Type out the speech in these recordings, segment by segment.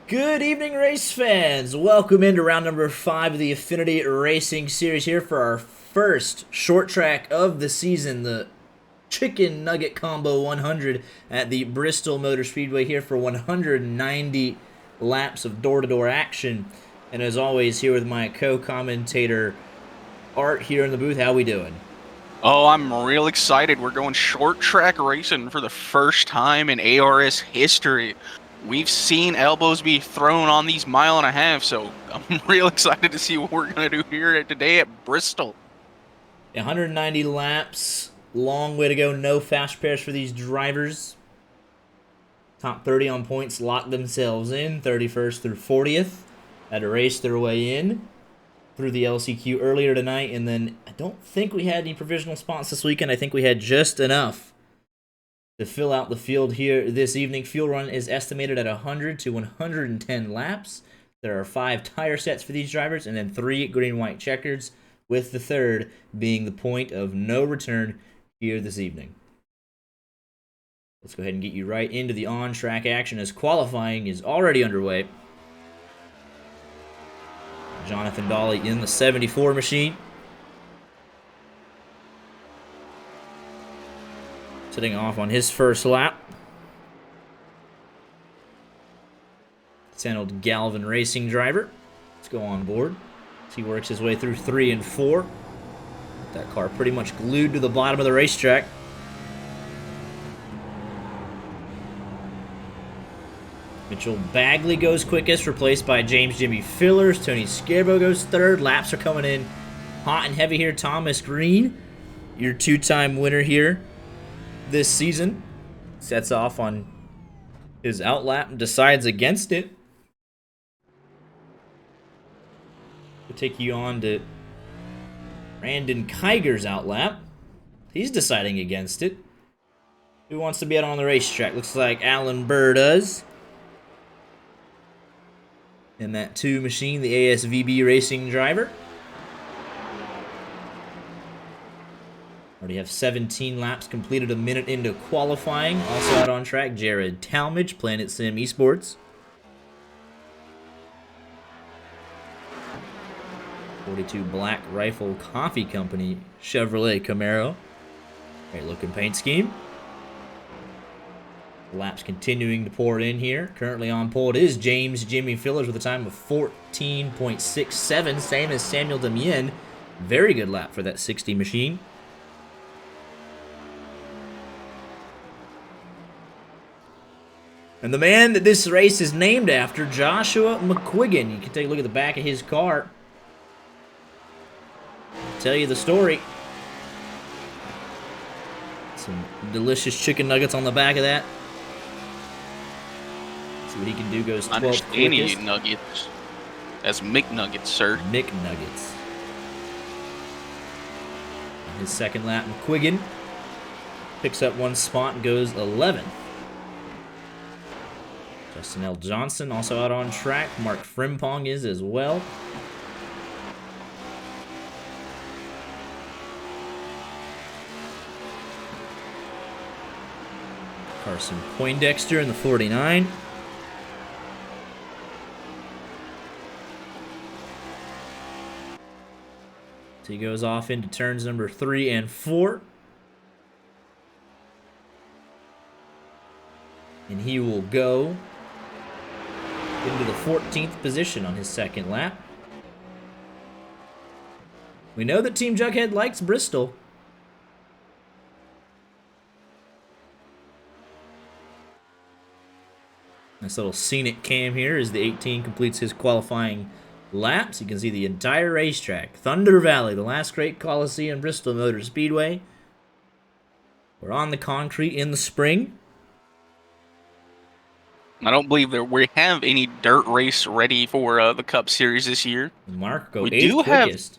Good evening, race fans. Welcome into round number 5 of the Affinity Racing Series here for our first short track of the season, the Chicken Nugget Combo 100 at the Bristol Motor Speedway here for 190 laps of door-to-door action. And as always, here with my co-commentator, Art, here in the booth. How we doing? Oh, I'm real excited. We're going short track racing for the first time in ARS history. We've seen elbows be thrown on these mile and a half, so I'm real excited to see what we're going to do here today at Bristol. 190 laps, long way to go, no fast pairs for these drivers. Top 30 on points locked themselves in, 31st through 40th. Had to race their way in through the LCQ earlier tonight, and then I don't think we had any provisional spots this weekend. I think we had just enough to fill out the field here this evening. Fuel run is estimated at 100 to 110 laps. There are 5 tire sets for these drivers, and then 3 green-white checkers, with the third being the point of no return here this evening. Let's go ahead and get you right into the on-track action as qualifying is already underway. Jonathan Dolly in the 74 machine. Sitting off on his first lap. Sandaled Galvin Racing driver. Let's go on board. As he works his way through 3 and 4. That car pretty much glued to the bottom of the racetrack. Mitchell Bagley goes quickest, replaced by James Jimmy Fillers. Tony Scarbo goes third. Laps are coming in hot and heavy here. Thomas Green, your 2-time winner here this season, sets off on his outlap and decides against it. We'll take you on to Brandon Kiger's outlap. He's deciding against it. Who wants to be out on the racetrack? Looks like Alan Burr does. In that 2 machine, the ASVB Racing driver. Already have 17 laps completed, a minute into qualifying. Also out on track, Jared Talmadge, Planet Sim Esports. 42 Black Rifle Coffee Company, Chevrolet Camaro. Great looking paint scheme. Laps continuing to pour in here. Currently on pole, it is James Jimmy Fillers with a time of 14.67, same as Samuel Demien. Very good lap for that 60 machine. And the man that this race is named after, Joshua McQuiggan. You can take a look at the back of his car. I'll tell you the story. Some delicious chicken nuggets on the back of that. See what he can do. Goes 12th quickest. Nuggets. That's McNuggets, sir. McNuggets. On his second lap, McQuiggan picks up 1 spot and goes 11th. Justin L. Johnson also out on track. Mark Frimpong is as well. Carson Poindexter in the 49. So he goes off into turns number 3 and 4. And he will go into the 14th position on his second lap. We know that Team Jughead likes Bristol. Nice little scenic cam here as the 18 completes his qualifying laps. You can see the entire racetrack. Thunder Valley, the last great Coliseum, Bristol Motor Speedway. We're on the concrete in the spring. I don't believe that we have any dirt race ready for the Cup Series this year. Mark, go We 8th quickest.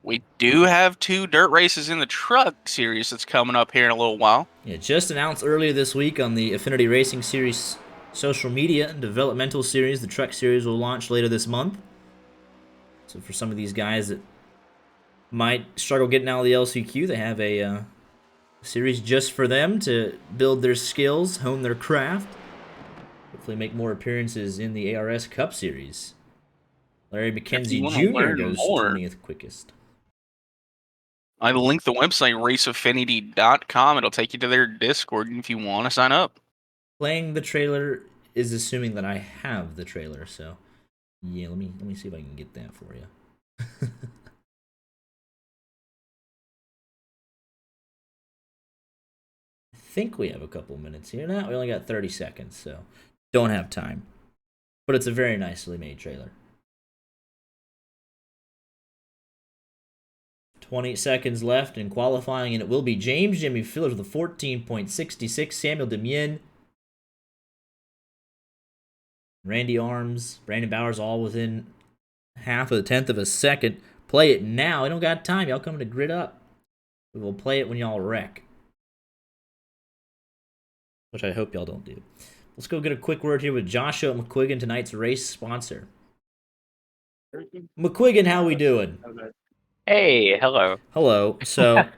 We do have 2 dirt races in the Truck Series that's coming up here in a little while. Yeah, just announced earlier this week on the Affinity Racing Series social media and developmental series. The Truck Series will launch later this month. So for some of these guys that might struggle getting out of the LCQ, they have a series just for them to build their skills, hone their craft. hopefully make more appearances in the ARS Cup Series. Larry If McKenzie you want to Jr. learn goes more, 20th quickest. I linked the website raceaffinity.com. It'll take you to their Discord if you want to sign up. Playing the trailer is assuming that I have the trailer, so yeah, let me see if I can get that for you. I think we have a couple minutes here. Now we only got 30 seconds, so don't have time. But it's a very nicely made trailer. 20 seconds left in qualifying, and it will be James Jimmy Fillers with a 14.66, Samuel Demien, Randy Arms, Brandon Bowers all within half of a tenth of a second. Play it now. I don't got time. Y'all coming to grid up. We will play it when y'all wreck. Which I hope y'all don't do. Let's go get a quick word here with Joshua McQuiggan, tonight's race sponsor. McQuiggan, how we doing? Hey, hello. Hello. So,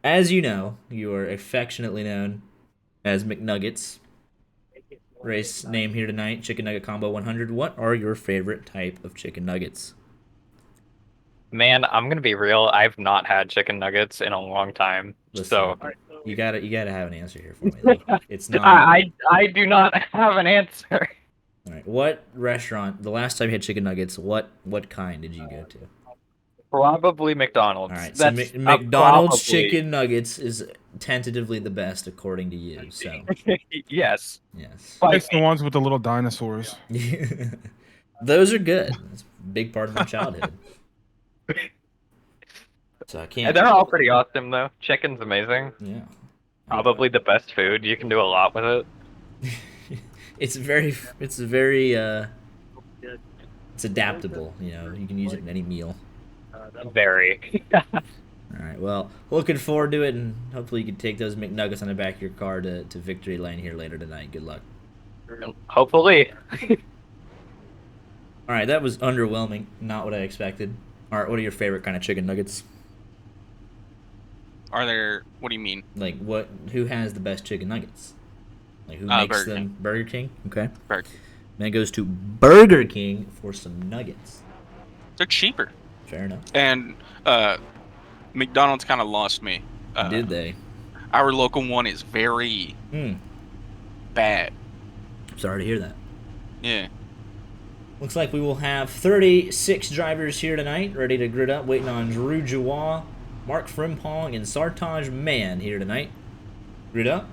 as you know, you are affectionately known as McNuggets. Race name here tonight, Chicken Nugget Combo 100. What are your favorite type of chicken nuggets? Man, I'm gonna be real. I've not had chicken nuggets in a long time. Listen, So you gotta have an answer here for me. Like, it's not. I do not have an answer. All right. What restaurant? The last time you had chicken nuggets, what kind did you go to? Probably McDonald's. All right. So That's McDonald's probably. chicken nuggets is tentatively the best according to you. So Yes. yes. It's the ones with the little dinosaurs. Those are good. That's a big part of my childhood. So I can't. And they're all pretty awesome though. Chicken's amazing. Yeah. Probably the best food. You can do a lot with it. It's very it's adaptable, you know. You can use it in any meal. Very. All right. Well, looking forward to it, and hopefully you can take those McNuggets on the back of your car to victory lane here later tonight. Good luck. Hopefully. All right, that was underwhelming. Not what I expected. All right, what are your favorite kind of chicken nuggets? Are there? What do you mean? Like what? Who has the best chicken nuggets? Like who makes Burger them? King. Burger King. Okay. Burger. Then it goes to Burger King for some nuggets. They're cheaper. Fair enough. And McDonald's kind of lost me. Did they? Our local one is very bad. Sorry to hear that. Yeah. Looks like we will have 36 drivers here tonight, ready to grid up, waiting on Drew Jawah, Mark Frimpong, and Sartaj Mann here tonight. Grid up.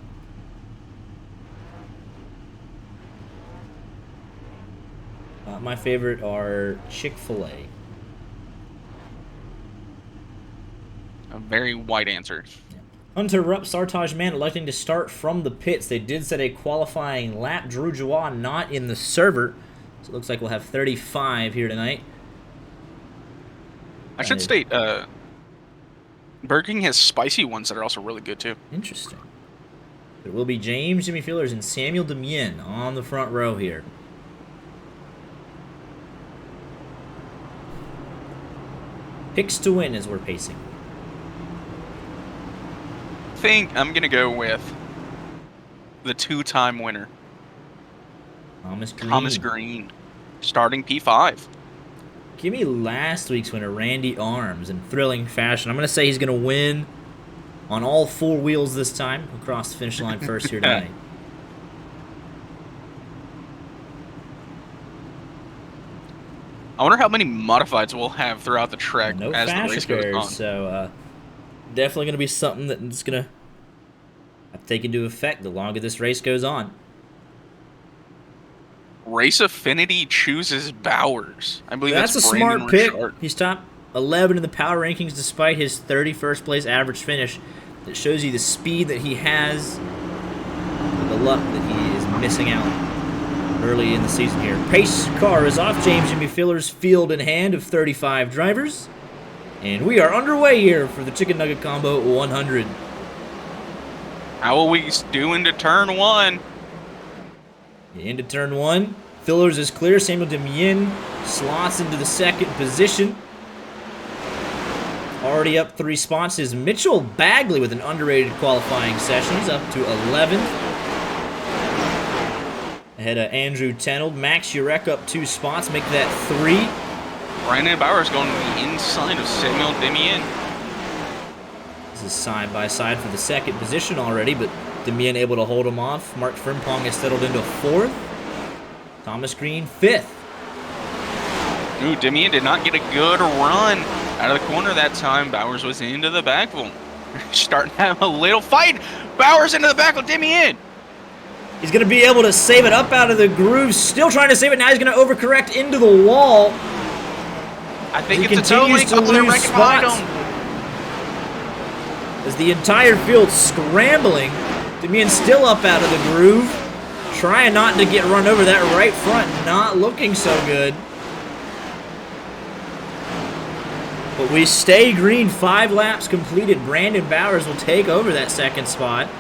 My favorite are Chick-fil-A. A very wide answer. Hunter Rupp, Sartaj Mann electing to start from the pits. They did set a qualifying lap. Drew Jawah not in the server. So it looks like we'll have 35 here tonight. I should state, Burger King has spicy ones that are also really good too. Interesting. It will be James Jimmy Fillers and Samuel Demien on the front row here. Picks to win as we're pacing. I think I'm gonna go with the two-time winner, Thomas Green, starting P5. Give me last week's winner, Randy Arms, in thrilling fashion. I'm going to say he's going to win on all four wheels this time, across the finish line first here tonight. I wonder how many modifieds we'll have throughout the track No as the fast race goes repairs, on. so definitely going to be something that's going to take into effect the longer this race goes on. Race Affinity chooses Bowers. I believe That's a Brandon smart pick. Richard. He's top 11 in the power rankings despite his 31st place average finish. That shows you the speed that he has, and the luck that he is missing out early in the season here. Pace car is off. James Jimmy Fillers field in hand of 35 drivers. And we are underway here for the Chicken Nugget Combo 100. How are we doing to turn one? Into turn one. Fillers is clear. Samuel Demien slots into the second position. Already up 3 spots is Mitchell Bagley with an underrated qualifying session. He's up to 11th. Ahead of Andrew Tenold. Max Urek up 2 spots, make that 3. Brandon Bowers going to the inside of Samuel Demien. This is side by side for the 2nd position already, but Demien able to hold him off. Mark Frimpong has settled into 4th. Thomas Green 5th. Ooh, Demien did not get a good run out of the corner that time. Bowers was into the back of him. Starting to have a little fight. Bowers into the back of Demien. He's going to be able to save it up out of the groove. Still trying to save it. Now he's going to overcorrect into the wall. I think He it's a totally continues to lose spots. As the entire field scrambling. Demien still up out of the groove. Trying not to get run over. That right front not looking so good. But we stay green. 5 laps completed. Brandon Bowers will take over that 2nd spot.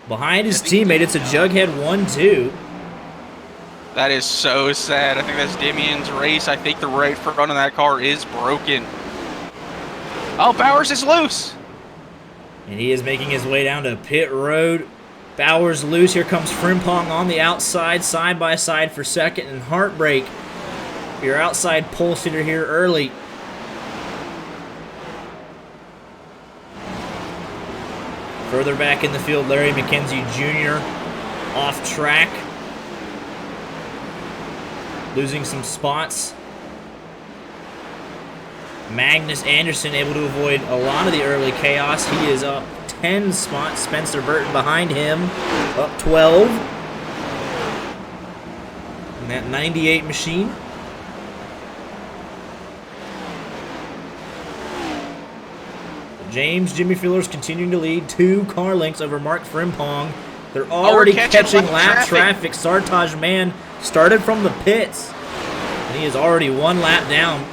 Behind his teammate, it's a Jughead 1-2. That is so sad. I think that's Damien's race. I think the right front of that car is broken. Oh, Bowers is loose. And he is making his way down to pit road. Bowers loose. Here comes Frimpong on the outside, side by side for 2nd, and Heartbreak. Your outside pole sitter here early. Further back in the field, Larry McKenzie Jr. off track. Losing some spots. Magnus Anderson able to avoid a lot of the early chaos. He is up 10 spots. Spencer Burton behind him, up 12. And that 98 machine. James Jimmy Fillers continuing to lead 2 car lengths over Mark Frimpong. They're already catching lap traffic. Sartaj Mann started from the pits. And he is already 1 lap down.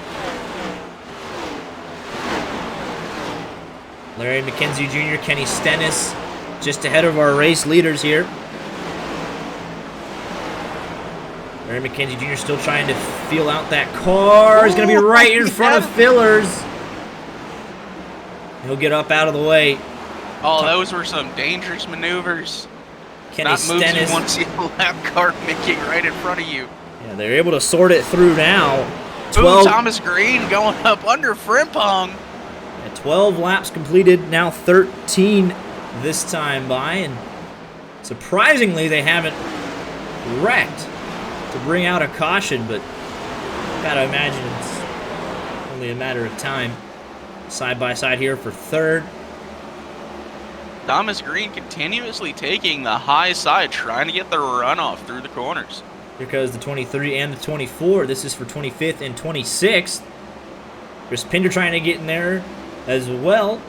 Larry McKenzie Jr., Kenny Stennis, just ahead of our race leaders here. Larry McKenzie Jr. still trying to feel out that car. He's going to be right in front of Fillers. He'll get up out of the way. Oh, those were some dangerous maneuvers. Kenny Not moves Stennis. you want to see a lap car making right in front of you. Yeah, they're able to sort it through now. Ooh, Thomas Green going up under Frimpong. 12 laps completed, now 13 this time by, and surprisingly they haven't wrecked to bring out a caution, but gotta imagine it's only a matter of time. Side by side here for 3rd. Thomas Green continuously taking the high side, trying to get the runoff through the corners. Here goes the 23 and the 24. This is for 25th and 26th. Chris Pinder trying to get in there as well.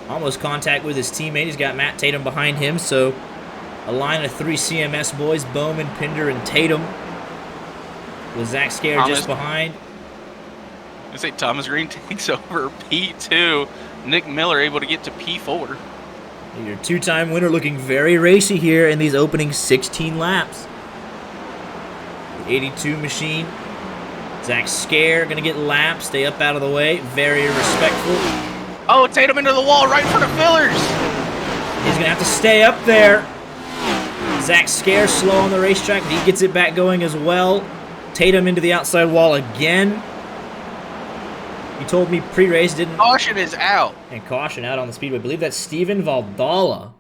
Almost contact with his teammate. He's got Matt Tatum behind him, so a line of 3 CMS boys, Bowman, Pinder, and Tatum. With Zach Scare just behind. I say Thomas Green takes over P2. Nick Miller able to get to P4. Your 2-time winner looking very racy here in these opening 16 laps. The 82 machine. Zach Scare going to get lapped, stay up out of the way. Very respectful. Oh, Tatum into the wall right in front of Fillers. He's going to have to stay up there. Zach Scare slow on the racetrack, but he gets it back going as well. Tatum into the outside wall again. You told me pre-race didn't... Caution is out. And caution out on the speedway. I believe that's Steven Valdala.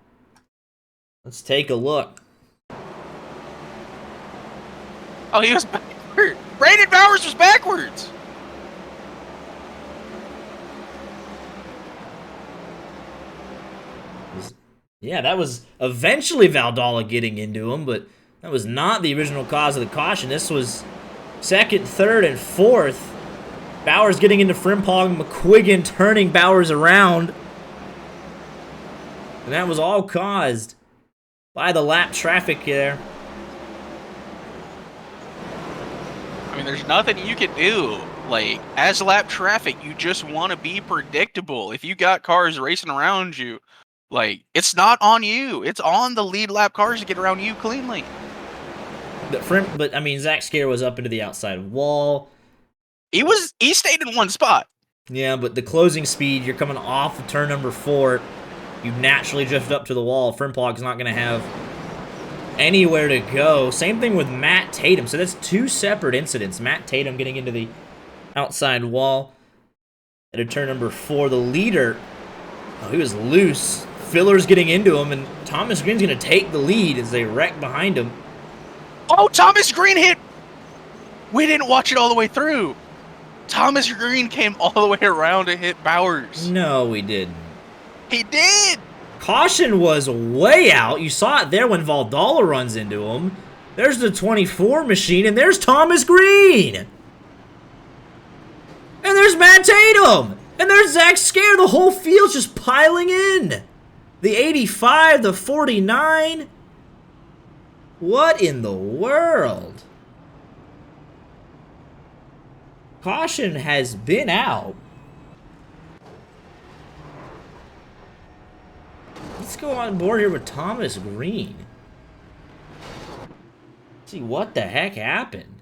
Let's take a look. Oh, he was backward. Brandon Bowers was backwards. Yeah, that was eventually Valdala getting into him, but that was not the original cause of the caution. This was 2nd, 3rd, and 4th. Bowers getting into Frimpong, McQuiggan turning Bowers around. And that was all caused by the lap traffic there. I mean, there's nothing you can do. Like, as lap traffic, you just want to be predictable. If you got cars racing around you, like, it's not on you. It's on the lead lap cars to get around you cleanly. But I mean, Zach Scare was up into the outside wall. He stayed in one spot. Yeah, but the closing speed, you're coming off of turn number 4. You naturally drift up to the wall. Frimpong's not going to have anywhere to go. Same thing with Matt Tatum. So that's two separate incidents. Matt Tatum getting into the outside wall at turn number 4. The leader, oh, he was loose. Filler's getting into him, and Thomas Green's going to take the lead as they wreck behind him. Oh, Thomas Green hit. We didn't watch it all the way through. Thomas Green came all the way around to hit Bowers. No, we didn't. He did. Caution was way out. You saw it there when Valdala runs into him. There's the 24 machine, and there's Thomas Green. And there's Matt Tatum. And there's Zach Scare. The whole field's just piling in. The 85, the 49. What in the world? Caution has been out. Let's go on board here with Thomas Green. See what the heck happened.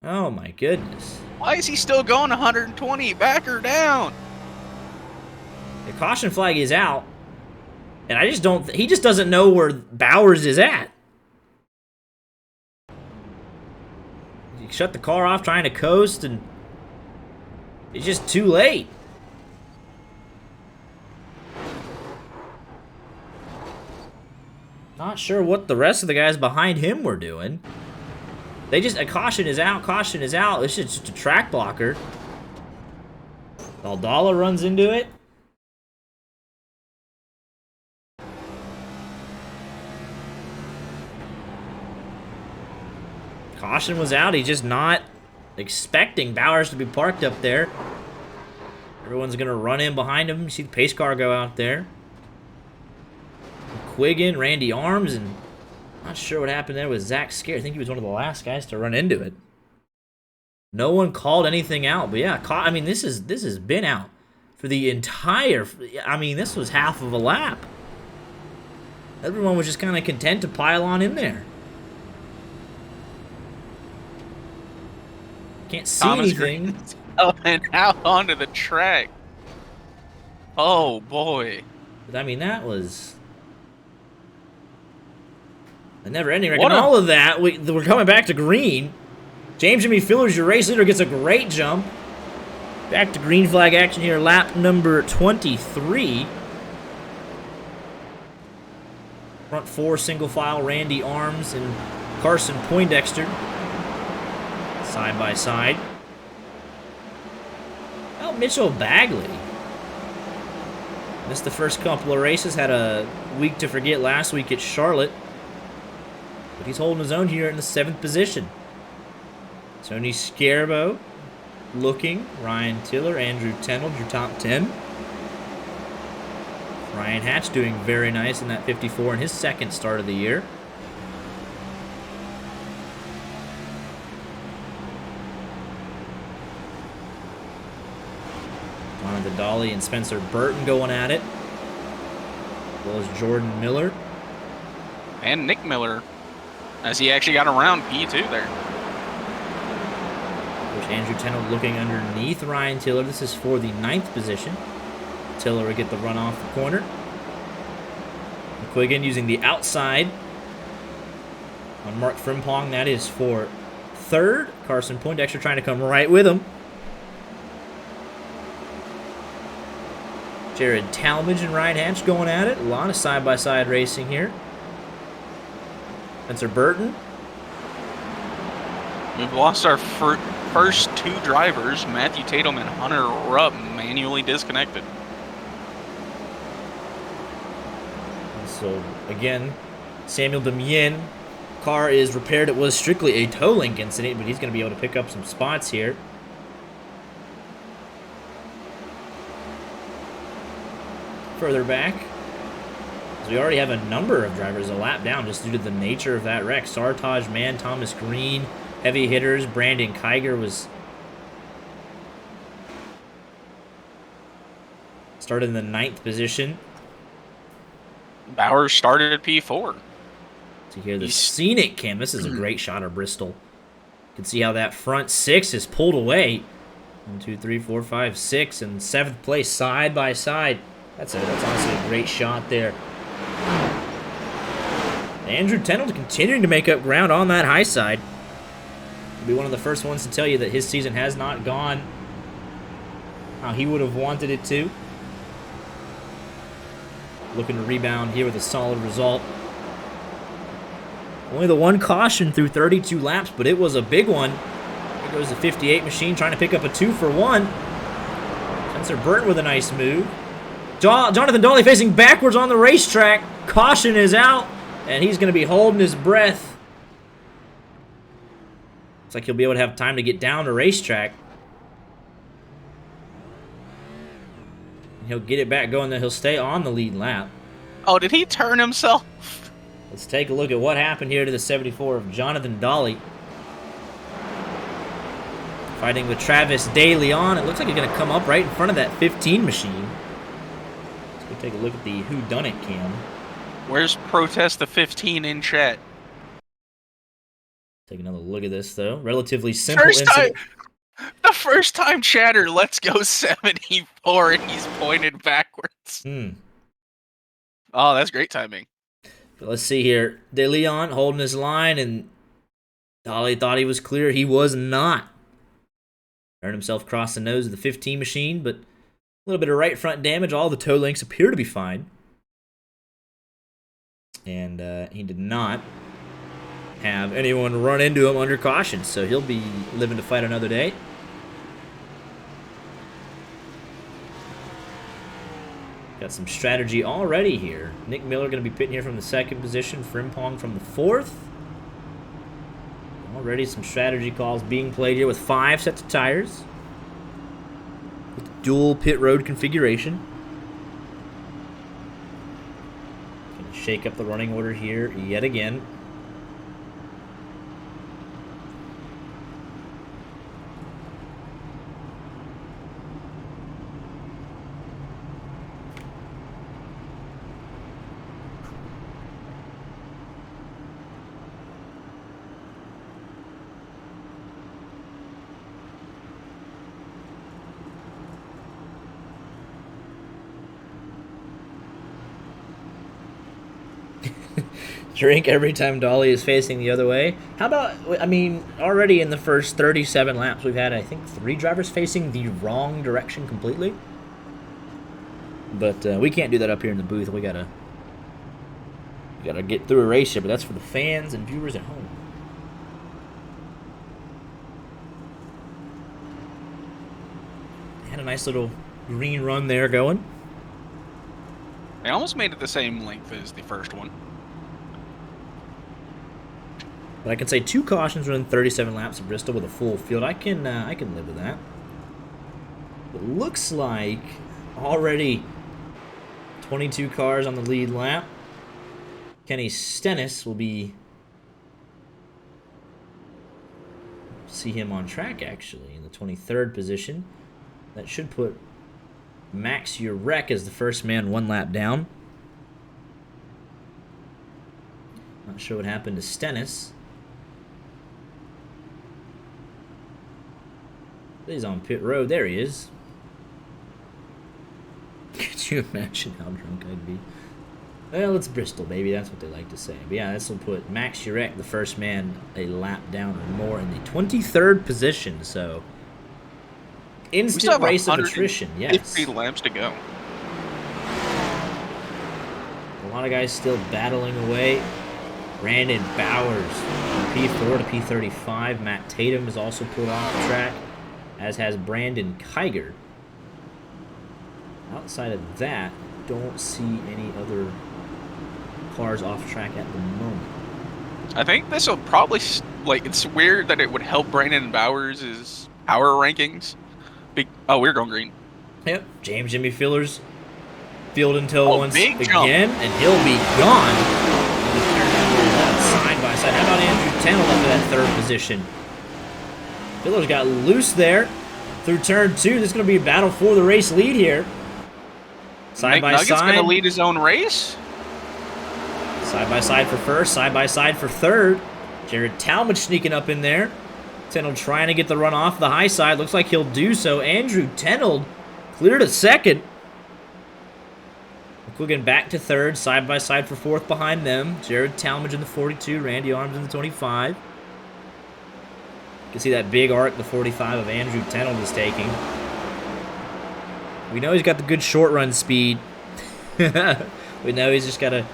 Oh my goodness. Why is he still going 120? Back or down? The caution flag is out. And I just don't... He just doesn't know where Bowers is at. He shut the car off trying to coast, and it's just too late. Not sure what the rest of the guys behind him were doing. They just... A caution is out, caution is out. It's just a track blocker. Valdala runs into it. Caution was out. He's just not expecting Bowers to be parked up there. Everyone's going to run in behind him. You see the pace car go out there. Quiggin, Randy Arms, and not sure what happened there with Zach Scare. I think he was one of the last guys to run into it. No one called anything out, but yeah, I mean, this has been out for the entire... I mean, this was half of a lap. Everyone was just kind of content to pile on in there. Can't see anything. And out onto the track. Oh boy. But I mean, that was a never-ending wreck. And all of that, we're coming back to green. James Jimmy Fillers, your race leader, gets a great jump. Back to green flag action here, lap number 23. Front 4 single file, Randy Arms and Carson Poindexter. Side by side. Well, Mitchell Bagley missed the first couple of races. Had a week to forget last week at Charlotte. But he's holding his own here in the 7th position. Tony Scarbo looking. Ryan Tiller, Andrew Tenold, your top 10. Ryan Hatch doing very nice in that 54 in his second start of the year. The Dolly and Spencer Burton going at it. As well as Jordan Miller. And Nick Miller, as he actually got around P2 there. There's Andrew Tenold looking underneath Ryan Tiller. This is for the 9th position. Tiller will get the run off the corner. McQuiggan using the outside on Mark Frimpong. That is for 3rd. Carson Poindexter trying to come right with him. Jared Talmadge and Ryan Hatch going at it. A lot of side-by-side racing here. Spencer Burton. We've lost our first 2 drivers. Matthew Tatum and Hunter Rupp manually disconnected. So, again, Samuel Demien. Car is repaired. It was strictly a toe link incident, but he's going to be able to pick up some spots here. Further back, as we already have a number of drivers a lap down just due to the nature of that wreck. Sartaj Mann, Thomas Green, heavy hitters. Brandon Kiger was started in the 9th position. Bowers started at P4. So here the scenic cam. This is a great shot of Bristol. You can see how that front 6 is pulled away. 1, 2, 3, 4, 5, 6, and 7th place side by side. That's honestly a great shot there. Andrew Tenold continuing to make up ground on that high side. He'll be one of the first ones to tell you that his season has not gone how he would have wanted it to. Looking to rebound here with a solid result. Only the one caution through 32 laps, but it was a big one. There goes the 58 machine trying to pick up a 2 for 1. Spencer Burton with a nice move. Jonathan Dolly facing backwards on the racetrack. Caution is out, and he's going to be holding his breath. Looks like he'll be able to have time to get down the racetrack. And he'll get it back going, then he'll stay on the lead lap. Oh, did he turn himself? Let's take a look at what happened here to the 74 of Jonathan Dolly. Fighting with Travis De Leon. It looks like he's going to come up right in front of that 15 machine. Let's go take a look at the whodunit cam. Where's Protest the 15 in chat? Take another look at this, though. Relatively simple First time, incident. the first time chatter, let's go 74, and he's pointed backwards. Oh, that's great timing. Let's see here. De Leon holding his line, and Dolly thought he was clear. He was not. Earned himself across the nose of the 15 machine, but a little bit of right front damage. All the toe links appear to be fine. And he did not have anyone run into him under caution, so he'll be living to fight another day. Got some strategy already here. Nick Miller going to be pitting here from the 2nd position. Frimpong from the 4th. Already some strategy calls being played here with 5 sets of tires. With dual pit road configuration. Going to shake up the running order here yet again. Drink every time Dolly is facing the other way. How about, I mean, already in the first 37 laps, we've had, I think, 3 drivers facing the wrong direction completely. But we can't do that up here in the booth. We gotta get through a race here, but that's for the fans and viewers at home. Had a nice little green run there going. They almost made it the same length as the first one. But I can say 2 cautions running 37 laps at Bristol with a full field. I can live with that. It looks like already 22 cars on the lead lap. Kenny Stennis will be... see him on track, actually, in the 23rd position. That should put Max Urek as the first man 1 lap down. Not sure what happened to Stennis. He's on pit road. There he is. Could you imagine how drunk I'd be? Well, it's Bristol, baby. That's what they like to say. But yeah, this will put Max Urek, the first man, a lap down or more in the 23rd position. So, instant race of attrition. Yes. 50 laps to go. A lot of guys still battling away. Brandon Bowers from P4 to P35. Matt Tatum is also put off the track, as has Brandon Kiger. Outside of that, don't see any other cars off track at the moment. I think this will probably, like, it's weird that it would help Brandon Bowers' power rankings. Oh, we're going green. Yep, James Jimmy Fillers field until once big again, jump. and he'll be gone. Side by side. How about Andrew Tenold up to that 3rd position? Fillers got loose there through turn 2. This is going to be a battle for the race lead here. Side by Nugget's side. going to lead his own race. Side by side for 1st, side by side for 3rd. Jared Talmadge sneaking up in there. Tenold trying to get the run off the high side. Looks like he'll do so. Andrew Tenold cleared a 2nd. McQuiggan back to third, side by side for fourth behind them. Jared Talmadge in the 42, Randy Arms in the 25. You can see that big arc the 45 of Andrew Tenold is taking. We know he's got the good short run speed. We know he's just got to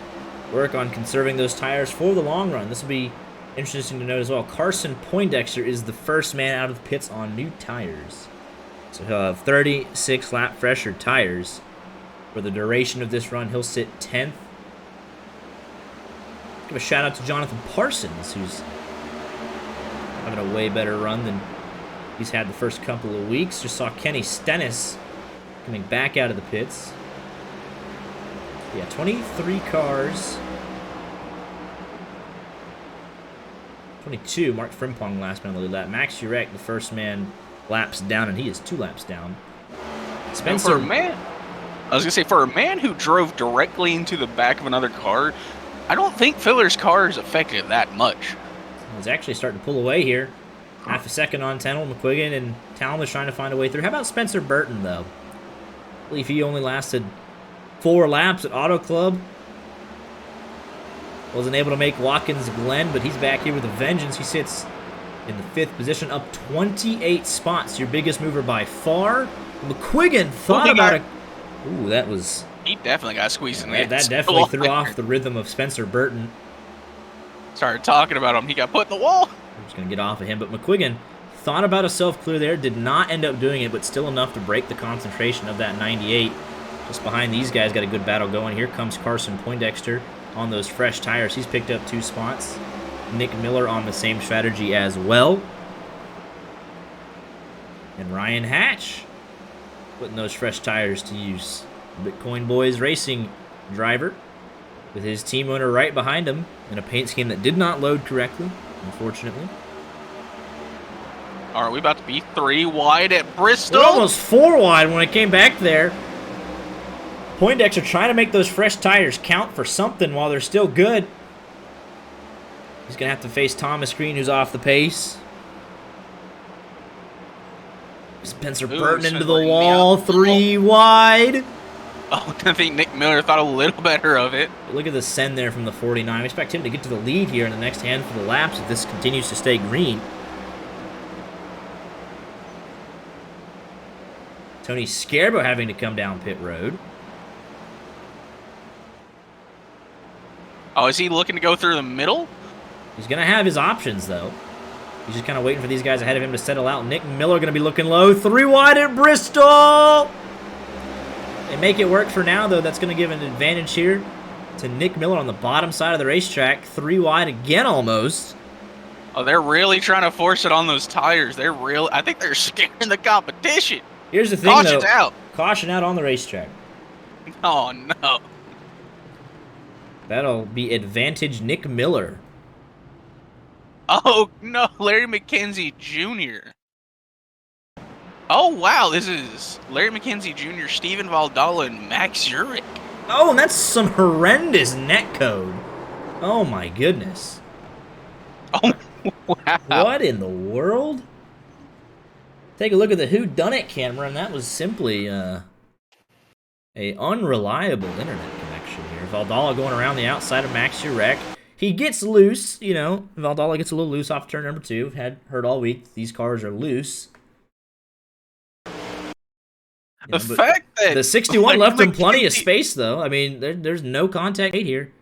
work on conserving those tires for the long run. This will be interesting to note as well. Carson Poindexter is the first man out of the pits on new tires. So he'll have 36 lap fresher tires. For the duration of this run, he'll sit 10th. Give a shout out to Jonathan Parsons, who's having a way better run than he's had the first couple of weeks. Just saw Kenny Stennis coming back out of the pits. Yeah, 23 cars. 22, Mark Frimpong last man on the lead lap. Max Jurek, the first man, laps down, and he is 2 laps down. Spencer, for a man, I was gonna say, for a man who drove directly into the back of another car, I don't think Filler's car is affected that much. He's actually starting to pull away here. Half a second on Tenold, McQuiggan, and Talmadge trying to find a way through. How about Spencer Burton, though? I believe he only lasted 4 laps at Auto Club. Wasn't able to make Watkins Glen, but he's back here with a vengeance. He sits in the 5th position, up 28 spots. Your biggest mover by far. McQuiggan thought about it. Ooh, that was... He definitely got squeezed in there. That definitely threw off the rhythm of Spencer Burton. Started talking about him. He got put in the wall. I'm just going to get off of him. But McQuiggan thought about a self-clear there. Did not end up doing it, but still enough to break the concentration of that 98. Just behind these guys, got a good battle going. Here comes Carson Poindexter on those fresh tires. He's picked up 2 spots. Nick Miller on the same strategy as well. And Ryan Hatch putting those fresh tires to use. Bitcoin Boys Racing driver with his team owner right behind him in a paint scheme that did not load correctly, unfortunately. Are we about to be 3 wide at Bristol? We're almost 4 wide when it came back there. Poindexter trying to make those fresh tires count for something while they're still good. He's going to have to face Thomas Green, who's off the pace. Spencer Burton into the wall, 3 wide. Oh, I think Nick Miller thought a little better of it. Look at the send there from the 49. We expect him to get to the lead here in the next handful of laps if this continues to stay green. Tony Scarbo having to come down pit road. Oh, is he looking to go through the middle? He's going to have his options, though. He's just kind of waiting for these guys ahead of him to settle out. Nick Miller going to be looking low. 3 wide at Bristol! They make it work for now, though. That's going to give an advantage here to Nick Miller on the bottom side of the racetrack. 3 wide again, almost. Oh, they're really trying to force it on those tires. I think they're scaring the competition. Here's the thing, Caution's though. out. Caution out on the racetrack. Oh, no. That'll be advantage Nick Miller. Oh, no. Larry McKenzie Jr. Oh, wow. This is Larry McKenzie Jr., Steven Valdala, and Max Jurek. Oh, and that's some horrendous net code. Oh, my goodness. Oh, wow. What in the world? Take a look at the whodunit camera, and that was simply a unreliable internet connection here. Valdala going around the outside of Max Jurek. He gets loose, you know. Valdala gets a little loose off turn number 2. Had heard all week these cars are loose. The fact that the 61 left him plenty of space, though. I mean, there's no contact made here.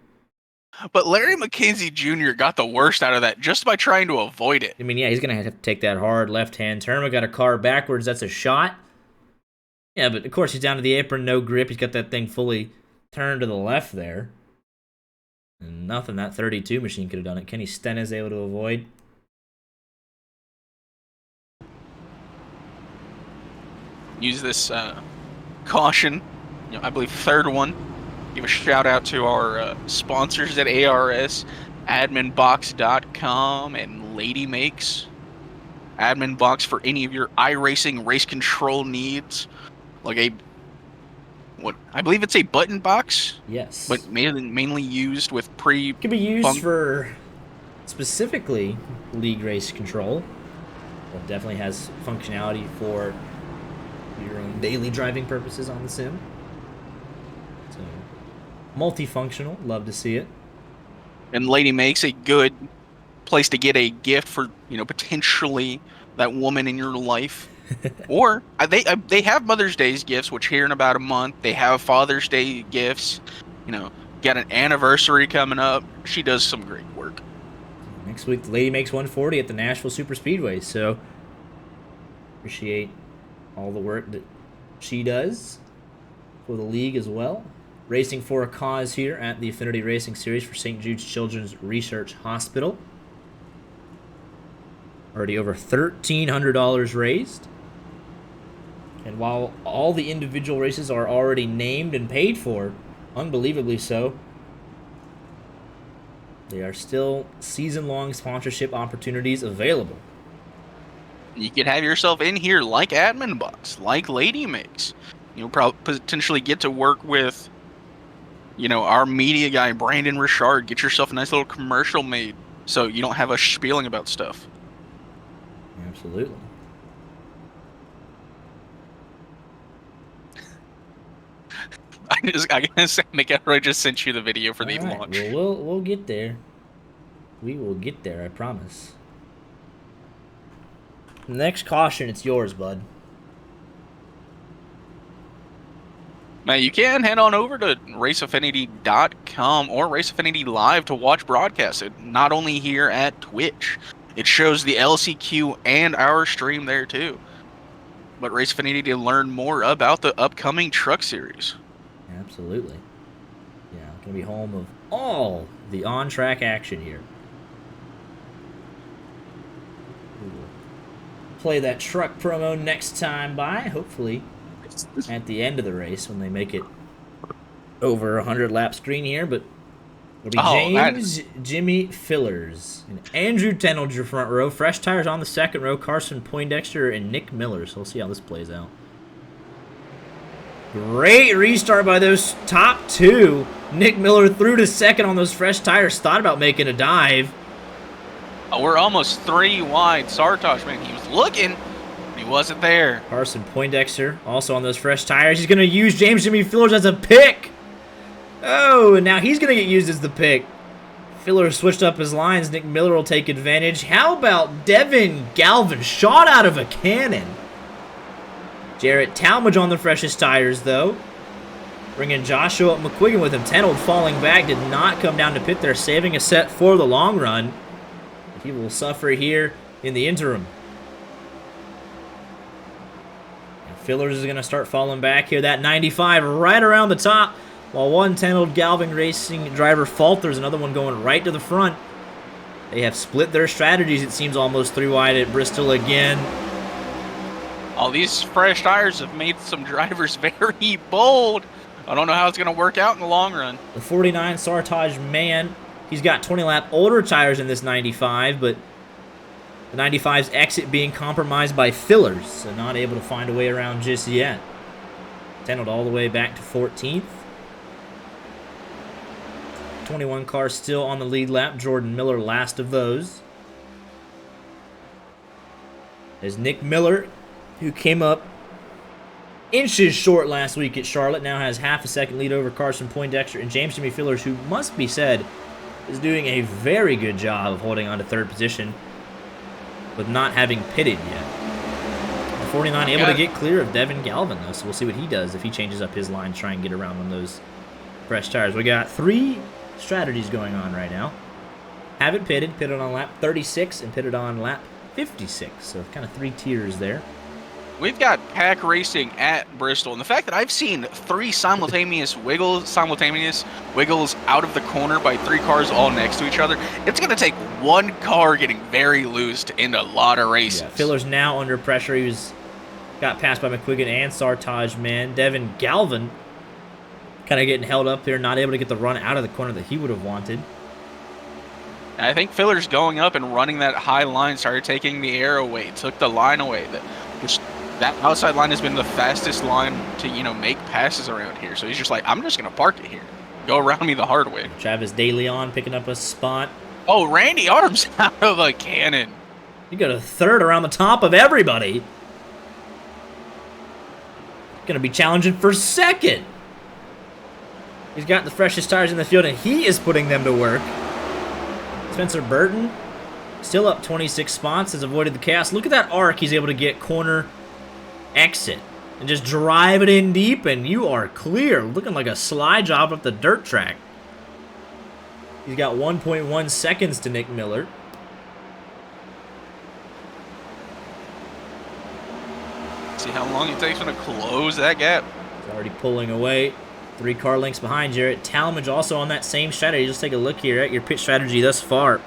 But Larry McKenzie Jr. got the worst out of that just by trying to avoid it. I mean, yeah, he's going to have to take that hard left-hand turn. We got a car backwards. That's a shot. Yeah, but of course he's down to the apron, no grip. He's got that thing fully turned to the left there. And nothing that 32 machine could have done it. Kenny Sten is able to avoid. Use this caution. I believe 3rd one. Give a shout out to our sponsors at ARS, adminbox.com and Lady Makes. Admin Box for any of your iRacing race control needs. Like I believe it's a button box. Yes. But mainly used with It can be used for specifically league race control. It definitely has functionality for your own daily driving purposes on the sim. So Multifunctional. Love to see it. And Lady Makes a good place to get a gift for, potentially that woman in your life. Or they have Mother's Day's gifts, which here in about a month. They have Father's Day gifts. Got an anniversary coming up. She does some great work. Next week, the Lady Makes 140 at the Nashville Super Speedway. So appreciate all the work that she does for the league as well. Racing for a cause here at the Affinity Racing Series for St. Jude's Children's Research Hospital. Already over $1,300 raised. And while all the individual races are already named and paid for, unbelievably so, there are still season-long sponsorship opportunities available. You could have yourself in here like Admin Box, like Lady Makes. You'll probably potentially get to work with, our media guy, Brandon Richard. Get yourself a nice little commercial made so you don't have us spieling about stuff. Absolutely. I gotta say, McElroy just sent you the video for the All right, launch. well, we'll get there. We will get there, I promise. Next caution, it's yours, bud. Now, you can head on over to raceaffinity.com or Race Affinity Live to watch broadcasts. Not only here at Twitch, it shows the LCQ and our stream there too. But Race Affinity to learn more about the upcoming truck series. Absolutely. Yeah, going to be home of all the on-track action here. We will play that truck promo next time by, hopefully at the end of the race when they make it over 100 lap screen here, but it'll be James Jimmy Fillers and Andrew Tenold your front row, fresh tires on the second row, Carson Poindexter and Nick Miller. So we'll see how this plays out. Great restart by those top two. Nick Miller through to second on those fresh tires, thought about making a dive. We're almost 3 wide. Sartosh, man, he was looking. He wasn't there. Carson Poindexter also on those fresh tires. He's going to use James Jimmy Fillers as a pick. Oh, and now he's going to get used as the pick. Fillers switched up his lines. Nick Miller will take advantage. How about Devin Galvin? Shot out of a cannon. Jarrett Talmadge on the freshest tires, though. Bringing Joshua McQuiggan with him. Tenold falling back. Did not come down to pit there. Saving a set for the long run. But he will suffer here in the interim. Fillers is going to start falling back here. That 95 right around the top. While one Tenold Galvin Racing driver falters, another one going right to the front. They have split their strategies. It seems almost 3 wide at Bristol again. All these fresh tires have made some drivers very bold. I don't know how it's going to work out in the long run. The 49 Sartaj Man, he's got 20 lap older tires in this 95, but the 95's exit being compromised by Fillers, so not able to find a way around just yet. Tenold all the way back to 14th. 21 car still on the lead lap. Jordan Miller last of those. As Nick Miller, who came up inches short last week at Charlotte, now has half a second lead over Carson Poindexter and James Jimmy Fillers, who must be said is doing a very good job of holding on to third position with not having pitted yet. The 49 able to get clear of Devin Galvin, though, so we'll see what he does if he changes up his line to try and get around on those fresh tires. We got 3 strategies going on right now. Haven't pitted, pitted on lap 36, and pitted on lap 56, so kind of 3 tiers there. We've got pack racing at Bristol, and the fact that I've seen 3 simultaneous wiggles out of the corner by 3 cars all next to each other, it's going to take 1 car getting very loose to end a lot of races. Yeah, Fillers now under pressure. He got passed by McQuiggan and Sartaj, man. Devin Galvin kind of getting held up there, not able to get the run out of the corner that he would have wanted. And I think Fillers going up and running that high line started taking the air away, took the line away. That outside line has been the fastest line to, make passes around here. So he's just like, I'm just going to park it here. Go around me the hard way. Travis DeLeon picking up a spot. Oh, Randy Arms out of a cannon. You got a third around the top of everybody. Going to be challenging for second. He's got the freshest tires in the field, and he is putting them to work. Spencer Burton, still up 26 spots, has avoided the chaos. Look at that arc he's able to get corner exit. And just drive it in deep, and you are clear. Looking like a slide job up the dirt track. He's got 1.1 seconds to Nick Miller. See how long it takes him to close that gap. He's already pulling away. 3 car lengths behind Jarrett Talmadge also on that same strategy. Just take a look here at your pit strategy thus far.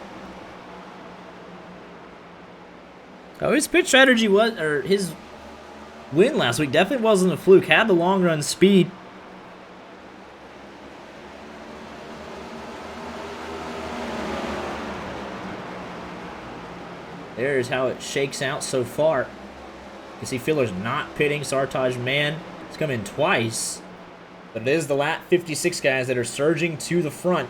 Oh, his pit strategy was, or his win last week definitely wasn't a fluke. Had the long run speed. There's how it shakes out so far. You see Filler's not pitting. Sartaj Mann has come in twice. But it is the lap 56 guys that are surging to the front.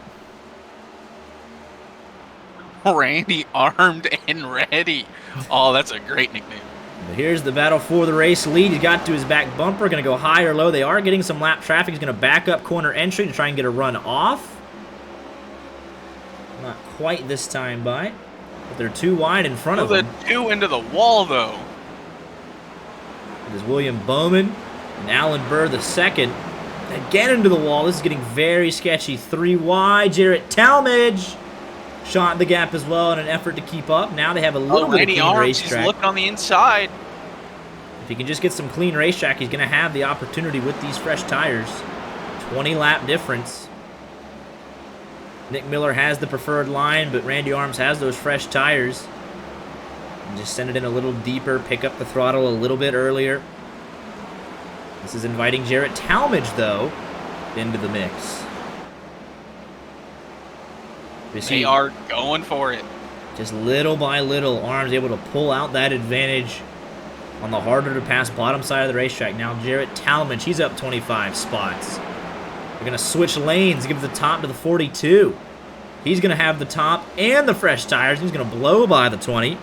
Randy armed and ready. Oh, that's a great nickname. But here's the battle for the race lead. He's got to his back bumper. Going to go high or low. They are getting some lap traffic. He's going to back up corner entry to try and get a run off. Not quite this time by. But they're too wide in front of him. The 2 into the wall, though. It is William Bowman and Alan Burr the second. Again into the wall. This is getting very sketchy. 3 wide. Jarrett Talmadge shot the gap as well in an effort to keep up. Now they have a little bit of clean racetrack. He's looking on the inside. If he can just get some clean racetrack, he's going to have the opportunity with these fresh tires. 20 lap difference. Nick Miller has the preferred line, but Randy Arms has those fresh tires. And just send it in a little deeper, pick up the throttle a little bit earlier. This is inviting Jarrett Talmadge, though, into the mix. They are going for it. Just little by little, Arms able to pull out that advantage on the harder to pass bottom side of the racetrack. Now Jarrett Talmadge, he's up 25 spots. They're going to switch lanes, give the top to the 42. He's going to have the top and the fresh tires. He's going to blow by the 20.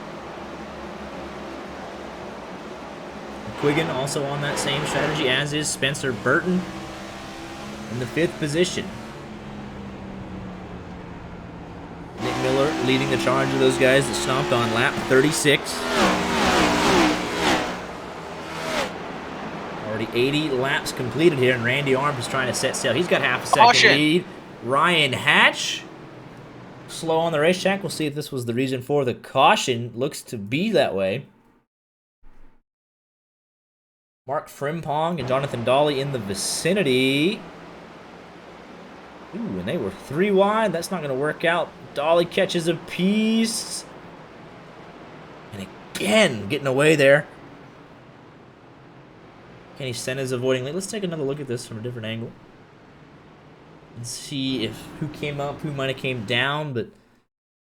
Quiggin also on that same strategy, as is Spencer Burton in the 5th position. Nick Miller leading the charge of those guys that stomped on lap 36. Already 80 laps completed here, and Randy Arms is trying to set sail. He's got half a second lead. Ryan Hatch, slow on the racetrack. We'll see if this was the reason for the caution. Looks to be that way. Mark Frimpong and Jonathan Dolly in the vicinity. Ooh, and they were 3 wide. That's not going to work out. Dolly catches a piece. And again, getting away there. Kenny Senna's avoiding late. Let's take another look at this from a different angle. And see if who came up, who might have came down, but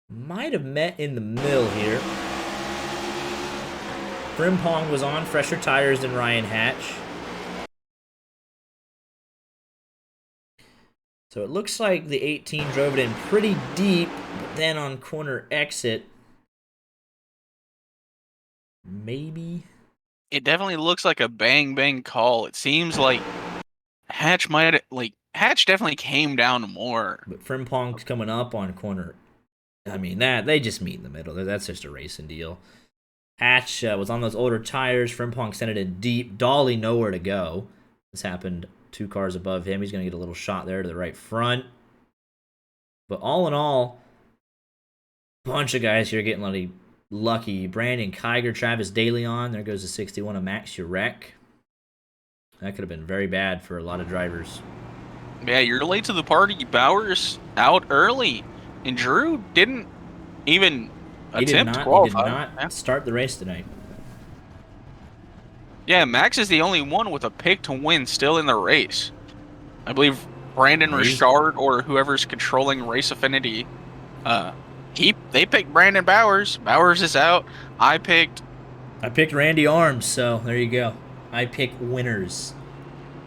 might have met in the middle here. Frimpong was on fresher tires than Ryan Hatch. So it looks like the 18 drove it in pretty deep, but then on corner exit, maybe. It definitely looks like a bang call. It seems like Hatch definitely came down more. But Frimpong's coming up on corner. I mean, they just meet in the middle. That's just a racing deal. Hatch was on those older tires. Frimpong sent it in deep. Dolly nowhere to go. This happened 2 cars above him. He's going to get a little shot there to the right front. But all in all, bunch of guys here getting lucky. Brandon Kiger, Travis DeLeon. There goes the 61 of Max Urek. That could have been very bad for a lot of drivers. Yeah, you're late to the party. Bowers out early. And Drew didn't even attempt to qualify. He did not start the race tonight. Yeah, Max is the only one with a pick to win still in the race. I believe Brandon Richard or whoever's controlling Race Affinity, they picked Brandon Bowers. Bowers is out. I picked Randy Arms, so there you go. I pick winners.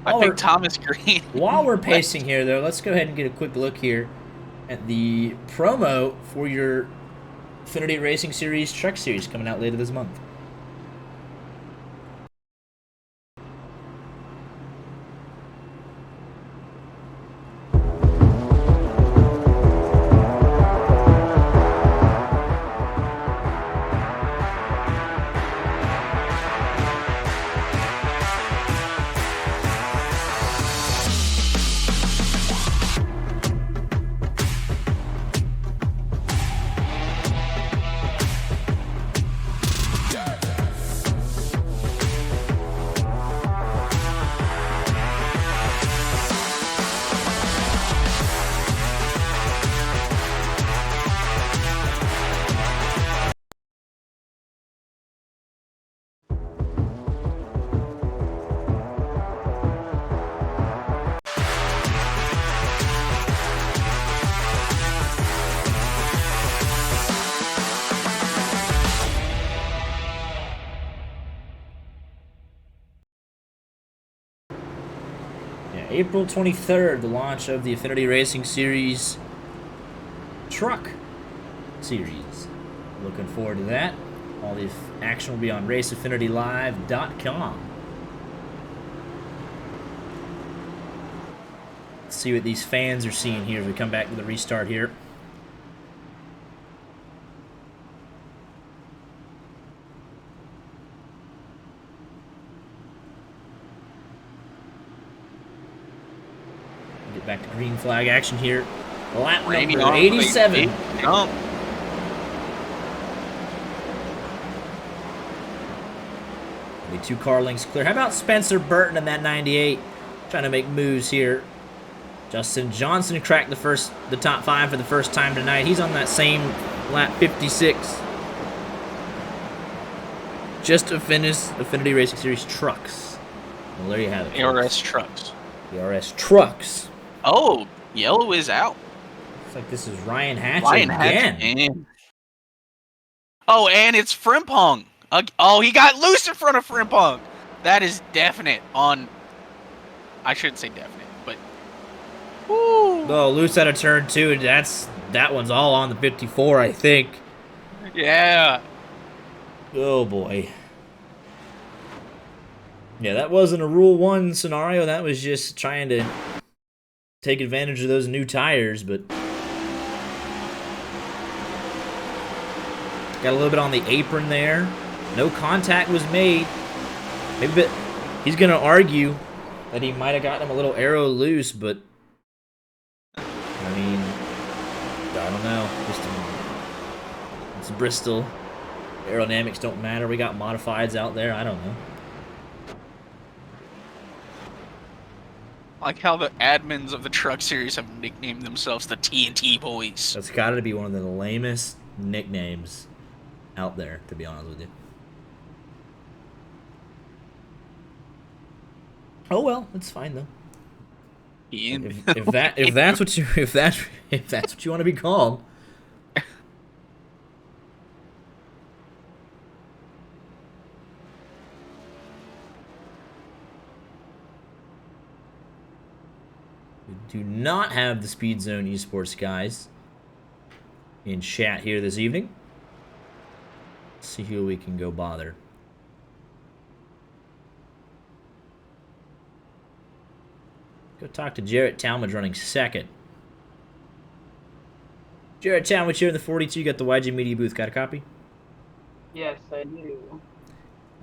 I picked Thomas Green. While we're pacing here, though, let's go ahead and get a quick look here at the promo for your Affinity Racing Series Truck Series coming out later this month. April 23rd, the launch of the Affinity Racing Series Truck Series. Looking forward to that. All the action will be on raceaffinitylive.com. Let's see what these fans are seeing here as we come back to the restart here. Get back to green flag action here. Lap Randy number on 87. Jump. Only 2 car lengths clear. How about Spencer Burton in that 98? Trying to make moves here. Justin Johnson cracked the top 5 for the first time tonight. He's on that same lap 56. Just to finish Affinity Racing Series Trucks. Well, there you have it. ARS trucks. The ARS Trucks. Oh, yellow is out. Looks like this is Ryan Hatch Ryan again. Hatch. Oh, and it's Frimpong. Oh, he got loose in front of Frimpong. That is definite on... I shouldn't say definite, but... Woo. Oh, loose out of turn 2. That one's all on the 54, I think. Yeah. Oh, boy. Yeah, that wasn't a Rule 1 scenario. That was just trying to take advantage of those new tires, but... Got a little bit on the apron there. No contact was made. Maybe he's going to argue that he might have gotten him a little arrow loose, but... I mean... I don't know. It's Bristol. Aerodynamics don't matter. We got modifieds out there. I don't know. I like how the admins of the truck series have nicknamed themselves the TNT Boys. That's got to be one of the lamest nicknames out there, to be honest with you. Oh well, it's fine though. If that's what you want to be called. We do not have the Speed Zone Esports guys in chat here this evening. Let's see who we can go bother. Go talk to Jarrett Talmadge running second. Jarrett Talmadge here in the 42. You got the YG Media booth. Got a copy? Yes, I do.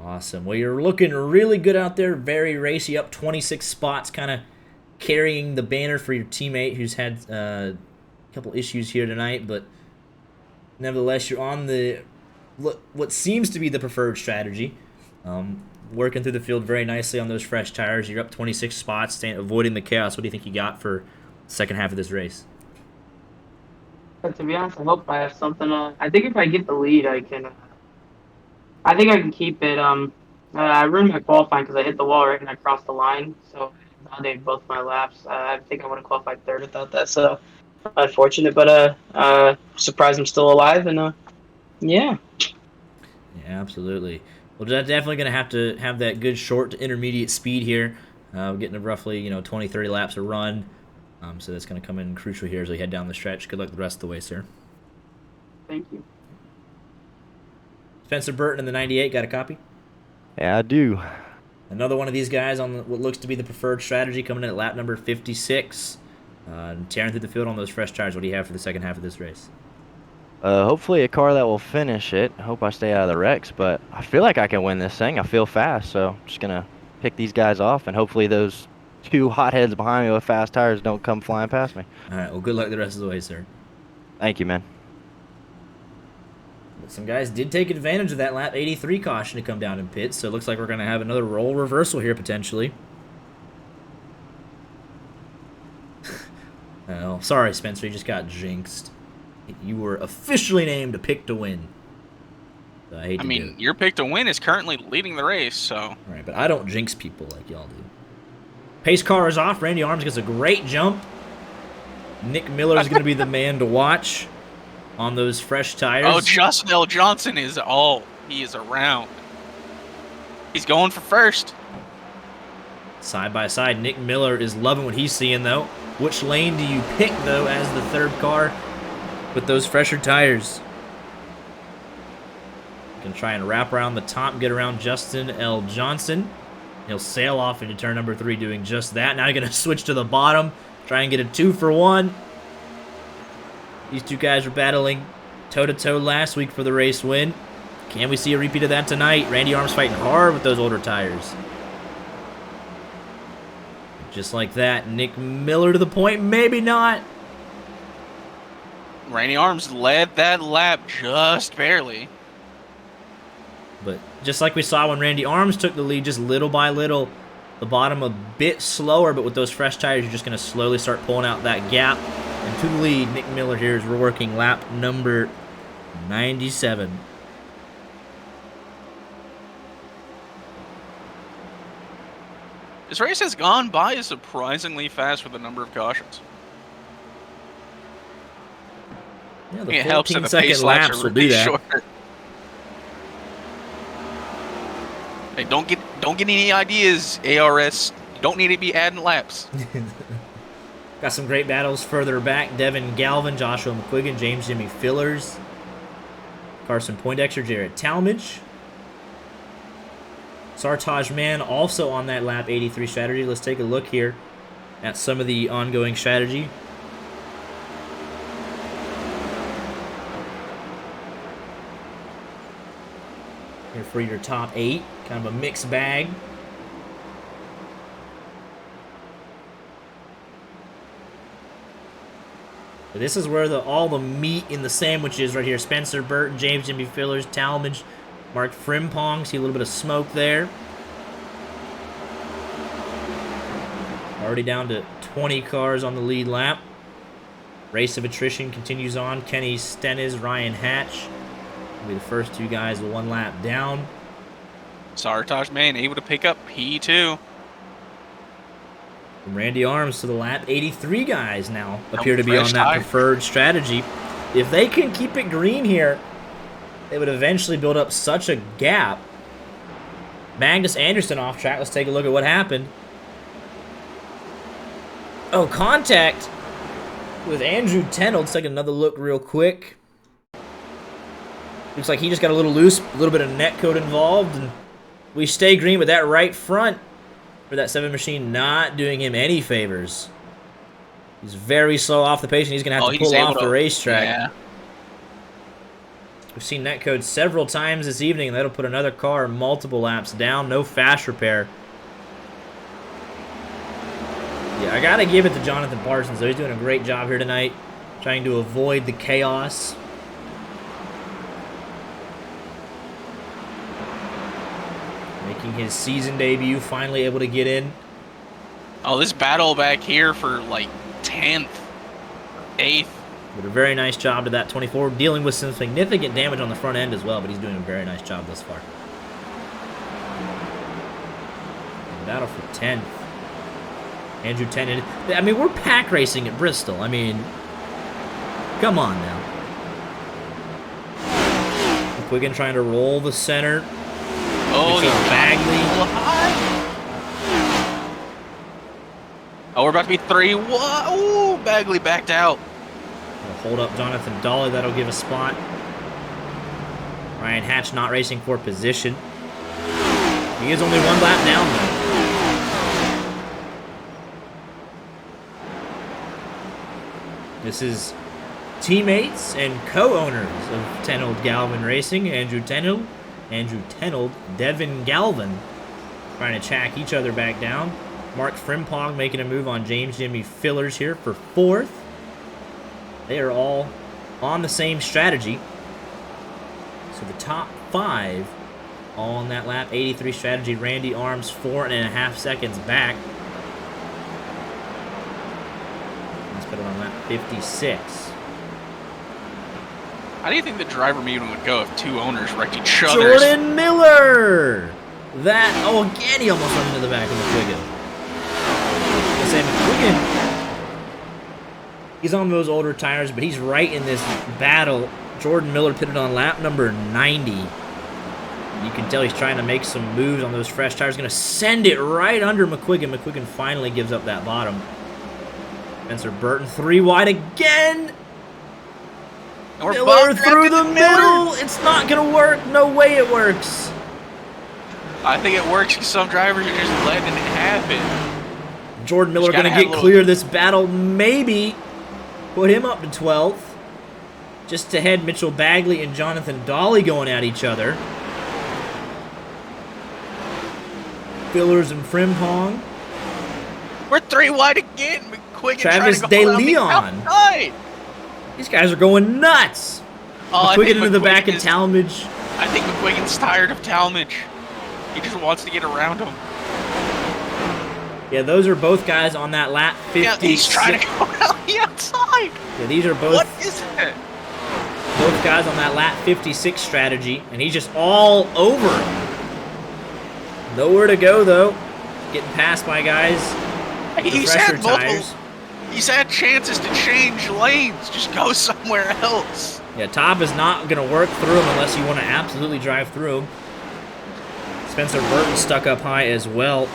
Awesome. Well, you're looking really good out there. Very racy. Up 26 spots. Kind of carrying the banner for your teammate who's had a couple issues here tonight. But nevertheless, you're on the what seems to be the preferred strategy. Working through the field very nicely on those fresh tires. You're up 26 spots, avoiding the chaos. What do you think you got for the second half of this race? But to be honest, I hope I have something. I think if I get the lead, I can. I think I can keep it. I ruined my qualifying because I hit the wall right when I crossed the line. So I validated both my laps. I think I would have qualified third without that. So unfortunate, but surprised I'm still alive. And yeah. Yeah, absolutely. Well, definitely going to have that good short to intermediate speed here. We're getting to roughly 20, 30 laps a run. So that's going to come in crucial here as we head down the stretch. Good luck the rest of the way, sir. Thank you. Spencer Burton in the 98, got a copy? Yeah, I do. Another one of these guys on what looks to be the preferred strategy coming in at lap number 56. Tearing through the field on those fresh tires. What do you have for the second half of this race? Hopefully a car that will finish it. I hope I stay out of the wrecks, but I feel like I can win this thing. I feel fast, so I'm just going to pick these guys off, and hopefully those 2 hotheads behind me with fast tires don't come flying past me. All right, well, good luck the rest of the way, sir. Thank you, man. But some guys did take advantage of that lap 83 caution to come down in pits, so it looks like we're going to have another role reversal here, potentially. Oh, sorry, Spencer, you just got jinxed. You were officially named a pick to win. So I mean, your pick to win is currently leading the race, so... All right, but I don't jinx people like y'all do. Pace car is off. Randy Arms gets a great jump. Nick Miller is going to be the man to watch on those fresh tires. Oh, Justin L. Johnson is all he is around. He's going for first. Side by side, Nick Miller is loving what he's seeing, though. Which lane do you pick, though, as the third car with those fresher tires? Gonna try and wrap around the top, get around Justin L. Johnson. He'll sail off into turn number 3 doing just that. Now you're gonna switch to the bottom, try and get a 2-for-1. These two guys were battling toe-to-toe last week for the race win. Can we see a repeat of that tonight? Randy Arms fighting hard with those older tires. Just like that, Nick Miller to the point, maybe not. Randy Arms led that lap just barely. But just like we saw when Randy Arms took the lead, just little by little, the bottom a bit slower, but with those fresh tires, you're just going to slowly start pulling out that gap. And to the lead, Nick Miller here is working lap number 97. This race has gone by surprisingly fast with the number of cautions. Yeah, I the think it helps that the 14-second pace laps laps are will do really that. short. Hey, don't get any ideas, ARS. You don't need to be adding laps. Got some great battles further back. Devin Galvin, Joshua McQuiggan, James Jimmy Fillers, Carson Poindexter, Jared Talmadge. Sartaj Mann also on that lap 83 strategy. Let's take a look here at some of the ongoing strategy. Here for your top 8. Kind of a mixed bag. But this is where all the meat in the sandwich is right here. Spencer Burton, James Jimmy Fillers, Talmadge, Mark Frimpong. See a little bit of smoke there. Already down to 20 cars on the lead lap. Race of attrition continues on. Kenny Stennis, Ryan Hatch will be the first two guys with one lap down. Sartaj Man able to pick up P2. From Randy Arms to the lap 83 guys now appear to be fresh on that tire. preferred strategy. If they can keep it green here, they would eventually build up such a gap. Magnus Anderson off track. Let's take a look at what happened. Oh, contact with Andrew Tennell. Let's take another look real quick. Looks like he just got a little loose, a little bit of net code involved, and we stay green with that right front for that 7 machine not doing him any favors. He's very slow off the pace, and he's going to have to pull off the racetrack. Yeah. We've seen netcode several times this evening, and that'll put another car multiple laps down. No fast repair. Yeah, I got to give it to Jonathan Parsons, though. He's doing a great job here tonight, trying to avoid the chaos. Making his season debut, finally able to get in. Oh, this battle back here for like 10th, 8th. Did a very nice job to that 24, dealing with some significant damage on the front end as well, but he's doing a very nice job thus far. Battle for 10th. Andrew Tennant. I mean, we're pack racing at Bristol. I mean, come on now. McQuiggan trying to roll the center. Oh, Bagley. Oh, we're about to be 3. What? Ooh, Bagley backed out. Hold up Jonathan Dolly. That'll give a spot. Ryan Hatch not racing for position. He is only one lap down, though. This is teammates and co-owners of Tenold Galvin Racing. Andrew Tenold, Devin Galvin trying to track each other back down. Mark Frimpong making a move on James Jimmy Fillers here for 4th. They are all on the same strategy. So the top 5 all on that lap 83 strategy. Randy Arms 4.5 seconds back. Let's put it on lap 56. How do you think the driver meeting would go if 2 owners wrecked each other? Jordan Miller! Again, he almost went into the back of McQuiggan. McQuiggan, he's on those older tires, but he's right in this battle. Jordan Miller pitted on lap number 90. You can tell he's trying to make some moves on those fresh tires. Going to send it right under McQuiggan. McQuiggan finally gives up that bottom. Spencer Burton 3 wide again. Miller through the middle. It's not going to work. No way it works. I think it works because some drivers are just letting it happen. Jordan Miller going to get clear of this battle. Maybe put him up to 12th. Just ahead, Mitchell Bagley and Jonathan Dolly going at each other. Fillers and Frimpong. We're 3 wide again. McQuiggan Travis De Leon. These guys are going nuts. McQuiggan into the back of Talmadge. I think McQuiggan's tired of Talmadge. He just wants to get around him. Yeah, those are both guys on that lap 50. Yeah, he's trying to go around the outside. Yeah, these are both. What is it? Both guys on that lap 56 strategy, and he's just all over him. Nowhere to go, though. Getting passed by guys. He's had tires. He's had chances to change lanes. Just go somewhere else. Yeah, top is not going to work through him unless you want to absolutely drive through him. Spencer Burton stuck up high as well.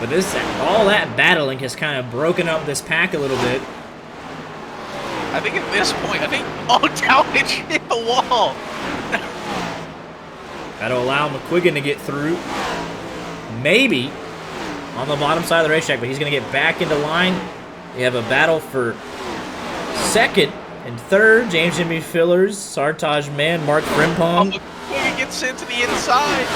But all that battling has kind of broken up this pack a little bit. I think at this point, Talmadge hit the wall. Got to allow McQuiggan to get through. Maybe on the bottom side of the racetrack, but he's going to get back into line. We have a battle for second and third. James Jimmy Fillers, Sartaj Mann, Mark Frimpong. McQuiggan gets sent to the inside.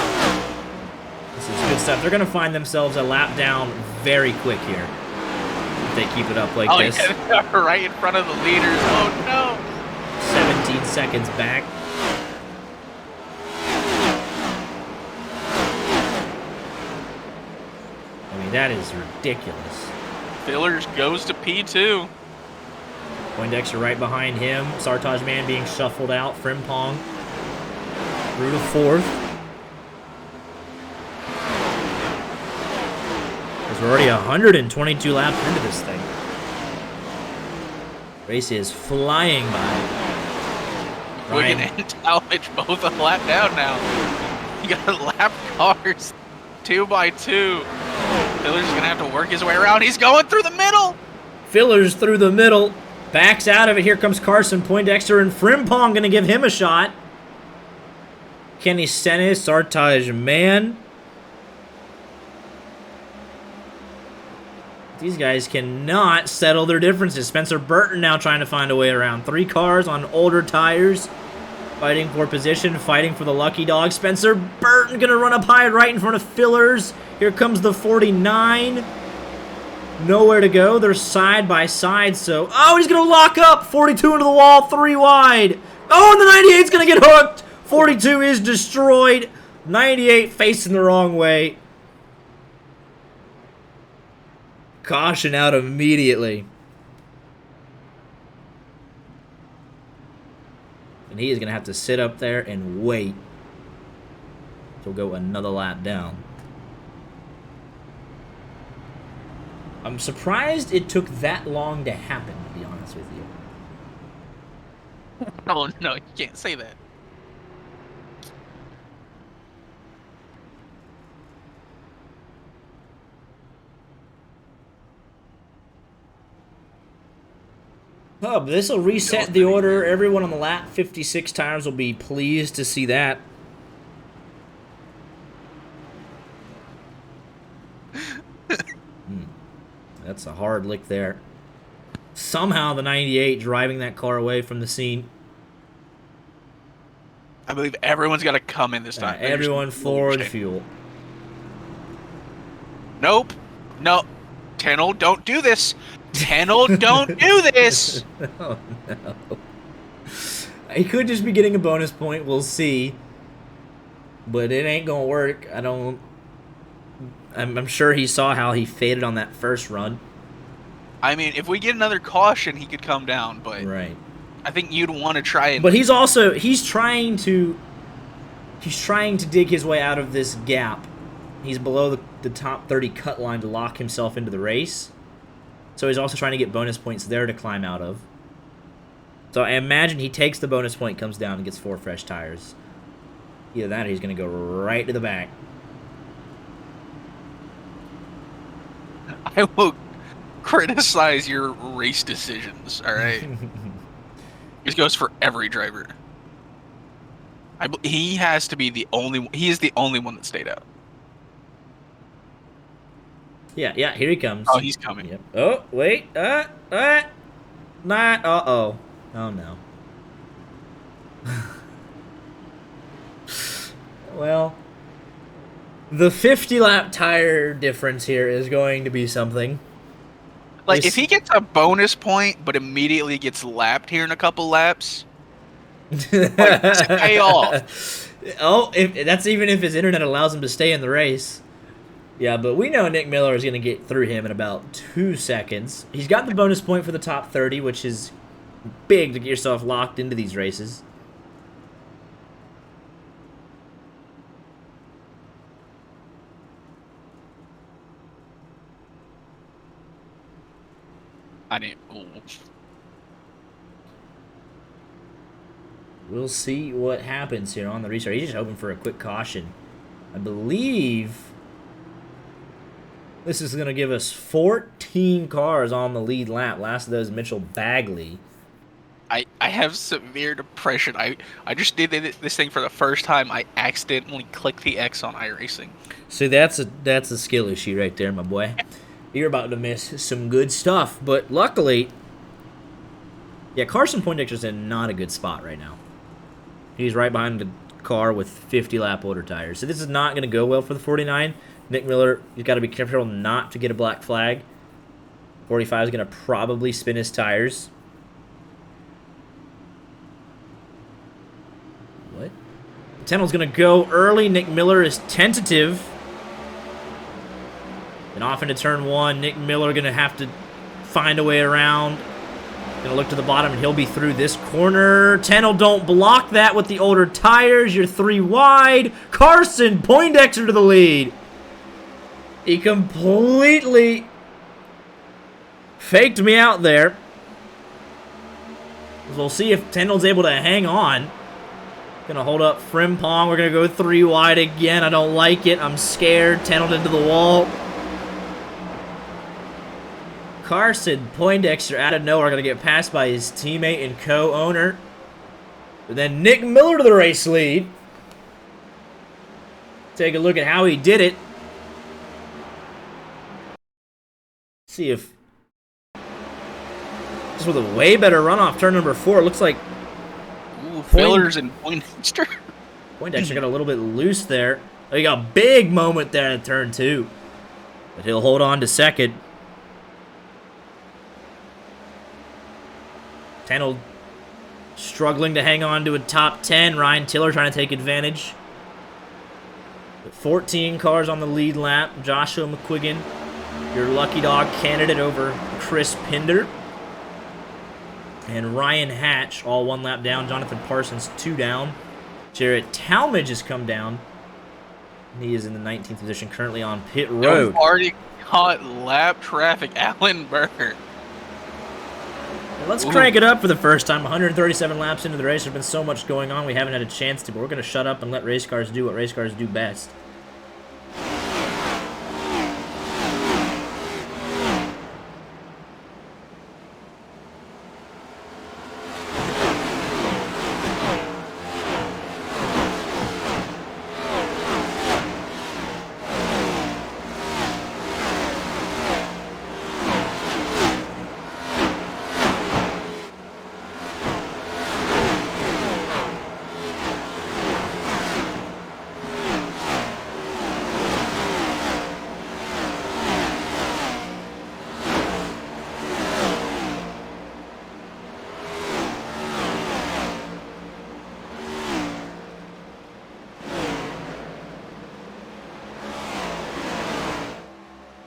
This is good stuff. They're going to find themselves a lap down very quick here. If they keep it up like this. Yeah, right in front of the leaders. Oh, no. 17 seconds back. I mean, that is ridiculous. Fillers goes to P2. Poindexter right behind him. Sartaj Mann being shuffled out. Frimpong through to fourth. Because we're already 122 laps into this thing. Race is flying by. Ryan and Talmadge both a lap down now. You got lap cars. 2 by 2. Fillers is going to have to work his way around. He's going through the middle. Fillers through the middle. Backs out of it. Here comes Carson Poindexter and Frimpong going to give him a shot. Kenny Stennis, Sartaj Mann. These guys cannot settle their differences. Spencer Burton now trying to find a way around. 3 cars on older tires. Fighting for position, fighting for the lucky dog. Spencer Burton going to run up high right in front of Fillers. Here comes the 49. Nowhere to go. They're side by side, so... Oh, he's going to lock up. 42 into the wall, 3 wide. Oh, and the 98's going to get hooked. 42 is destroyed. 98 facing the wrong way. Caution out immediately. And he is going to have to sit up there and wait. He'll go another lap down. I'm surprised it took that long to happen, to be honest with you. Oh, no, you can't say that. Oh, but this will reset the order. Everyone on the lap 56 tires will be pleased to see that. That's a hard lick there. Somehow the 98 driving that car away from the scene. I believe everyone's got to come in this time. Everyone forward fuel. Nope. No. Tennell, don't do this. Tennell, don't do this. Oh, no. He could just be getting a bonus point. We'll see. But it ain't going to work. I'm sure he saw how he faded on that first run. I mean, if we get another caution, he could come down, but right. I think you'd want to try and... But he's trying to dig his way out of this gap. He's below the top 30 cut line to lock himself into the race. So he's also trying to get bonus points there to climb out of. So I imagine he takes the bonus point, comes down, and gets 4 fresh tires. Either that or he's going to go right to the back. I will criticize your race decisions, all right? This goes for every driver. He has to be the only. He is the only one that stayed out. Yeah, here he comes. Oh, he's coming. Yep. Oh, wait. Not. Uh-oh. Oh, no. Well, the 50-lap tire difference here is going to be something. Like, if he gets a bonus point, but immediately gets lapped here in a couple laps, like, does it pay off? Oh, that's even if his internet allows him to stay in the race. Yeah, but we know Nick Miller is going to get through him in about 2 seconds. He's got the bonus point for the top 30, which is big to get yourself locked into these races. I didn't. Ooh. We'll see what happens here on the restart. He's just hoping for a quick caution. I believe this is going to give us 14 cars on the lead lap. Last of those, Mitchell Bagley. I have severe depression. I just did this thing for the first time. I accidentally clicked the X on iRacing. See, that's a skill issue right there, my boy. You're about to miss some good stuff. But luckily, yeah, Carson Poindexter's in not a good spot right now. He's right behind the car with 50-lap older tires. So this is not going to go well for the 49. Nick Miller, you've got to be careful not to get a black flag. 45 is going to probably spin his tires. What? Tennell's going to go early. Nick Miller is tentative. And off into turn 1. Nick Miller going to have to find a way around. Going to look to the bottom, and he'll be through this corner. Tennell, don't block that with the older tires. You're 3 wide. Carson Poindexter to the lead. He completely faked me out there. We'll see if Tennell's able to hang on. Gonna hold up Frimpong. We're gonna go 3 wide again. I don't like it. I'm scared. Tennell into the wall. Carson Poindexter out of nowhere gonna get passed by his teammate and co-owner. But then Nick Miller to the race lead. Take a look at how he did it. See if just with a way better run off turn number 4. It looks like Fillers and Poindexter. Poindexter got a little bit loose there. Oh, he got a big moment there in turn 2. But he'll hold on to second. Tennell struggling to hang on to a top 10. Ryan Tiller trying to take advantage. 14 cars on the lead lap. Joshua McQuiggan, your lucky dog candidate over Chris Pinder. And Ryan Hatch, all 1 lap down. Jonathan Parsons, 2 down. Jarrett Talmadge has come down. He is in the 19th position, currently on pit road. We've already caught lap traffic. Alan Burr. Let's crank it up for the first time. 137 laps into the race. There's been so much going on, we haven't had a chance to, but we're going to shut up and let race cars do what race cars do best.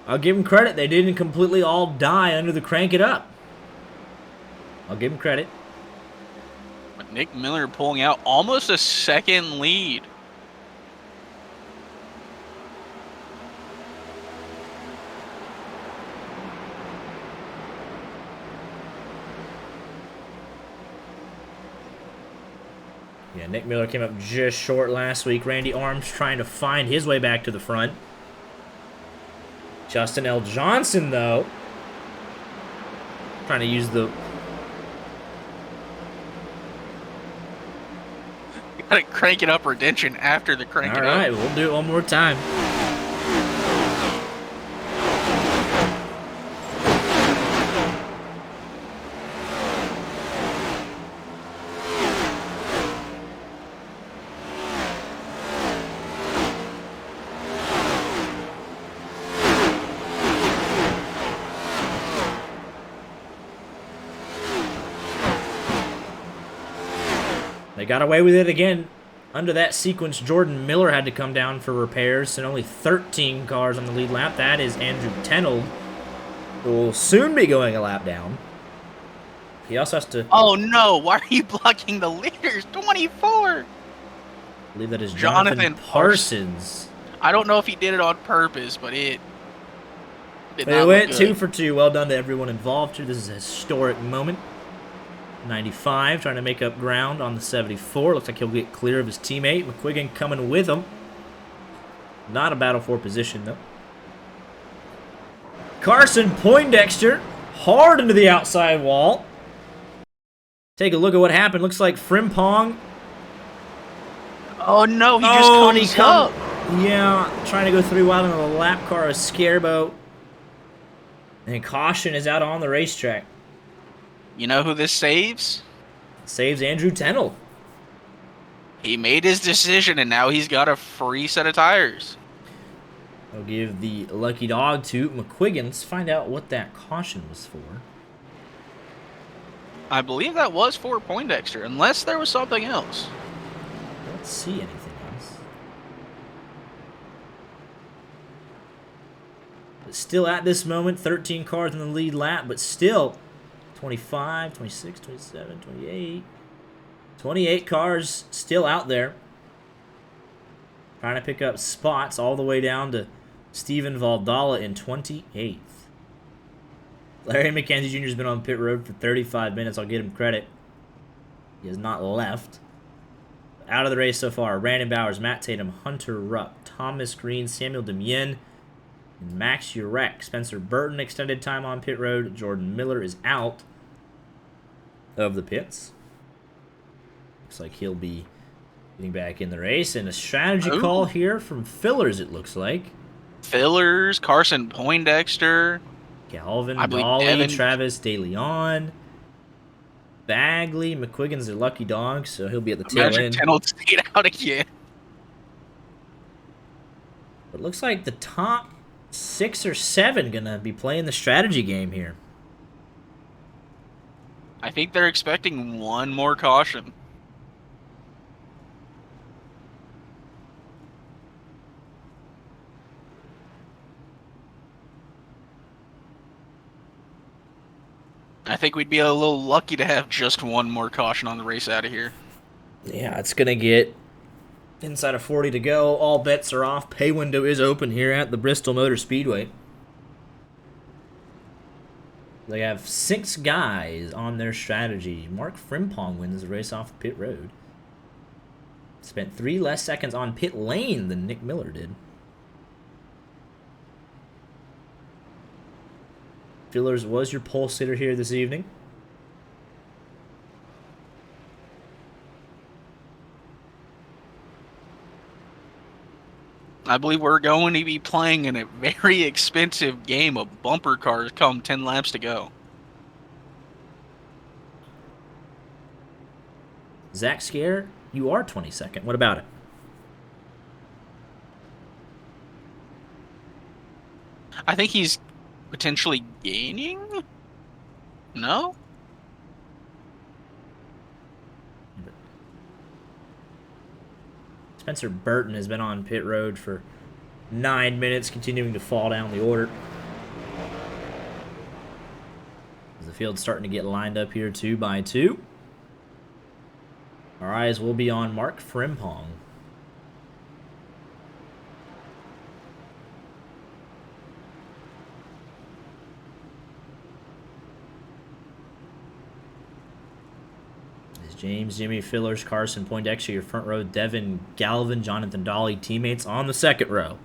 I'll give him credit. They didn't completely all die under the crank it up. I'll give him credit. But Nick Miller pulling out almost a second lead. Yeah, Nick Miller came up just short last week. Randy Arms trying to find his way back to the front. Justin L. Johnson, though, trying to use the... You gotta crank it up retention after the crank it All right, up. we'll do it one more time. They got away with it again. Under that sequence, Jordan Miller had to come down for repairs, and only 13 cars on the lead lap. That is Andrew Tenold, who will soon be going a lap down. He also has to... Oh no, why are you blocking the leaders? 24! I believe that is Jonathan Parsons. I don't know if he did it on purpose, but it did They not went look 2 good. for 2. Well done to everyone involved here. This is a historic moment. 95 trying to make up ground on the 74. Looks like he'll get clear of his teammate. McQuiggan coming with him. Not a battle for position, though. Carson Poindexter hard into the outside wall. Take a look at what happened. Looks like Frimpong. Oh no, he just caught his cup. Yeah, trying to go 3 wide on the lap car of Scarebo. And caution is out on the racetrack. You know who this saves? Saves Andrew Tenold. He made his decision, and now he's got a free set of tires. I'll give the lucky dog to McQuiggan. Let's find out what that caution was for. I believe that was for Poindexter, unless there was something else. I don't see anything else. But still at this moment, 13 cars in the lead lap, but still 25, 26, 27, 28. 28 cars still out there. Trying to pick up spots all the way down to Steven Valdala in 28th. Larry McKenzie Jr. has been on pit road for 35 minutes. I'll give him credit. He has not left. Out of the race so far, Brandon Bowers, Matt Tatum, Hunter Rupp, Thomas Green, Samuel Demien, and Max Urek. Spencer Burton extended time on pit road. Jordan Miller is out of the pits. Looks like he'll be getting back in the race. And a strategy call here from Fillers, it looks like. Fillers, Carson Poindexter. Calvin, I believe Dolly, Evan- Travis De Leon, Bagley, McQuiggan's a lucky dog, so he'll be at the tail Imagine end. Tenold stayed out again. But it looks like the top 6 or 7 gonna be playing the strategy game here. I think they're expecting one more caution. I think we'd be a little lucky to have just one more caution on the race out of here. Yeah, it's gonna get inside of 40 to go. All bets are off. Pay window is open here at the Bristol Motor Speedway. They have 6 guys on their strategy. Mark Frimpong wins the race off the pit road. Spent 3 less seconds on pit lane than Nick Miller did. Fillers was your pole sitter here this evening. I believe we're going to be playing in a very expensive game of bumper cars come 10 laps to go. Zach Scare, you are 22nd. What about it? I think he's potentially gaining? No? Spencer Burton has been on pit road for 9 minutes, continuing to fall down the order. As the field's starting to get lined up here 2 by 2. Our eyes will be on Mark Frimpong. James, Jimmy, Fillers, Carson, Poindexter, your front row, Devin, Galvin, Jonathan Dolly, teammates on the second row.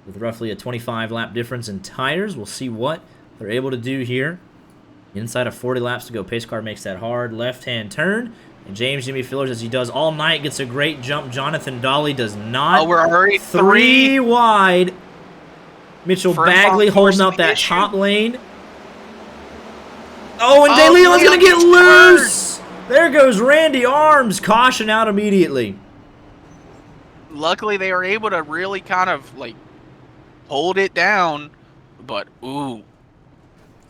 With roughly a 25-lap difference in tires, we'll see what they're able to do here. Inside of 40 laps to go, pace car makes that hard left-hand turn. And James, Jimmy Fillers, as he does all night, gets a great jump. Jonathan Dolly does not. Oh, we're already three wide. Mitchell Bagley holding up that top lane. Oh, and DeLeon's going to get loose. There goes Randy Arms. Caution out immediately. Luckily, they were able to really kind of, like, hold it down. But, ooh.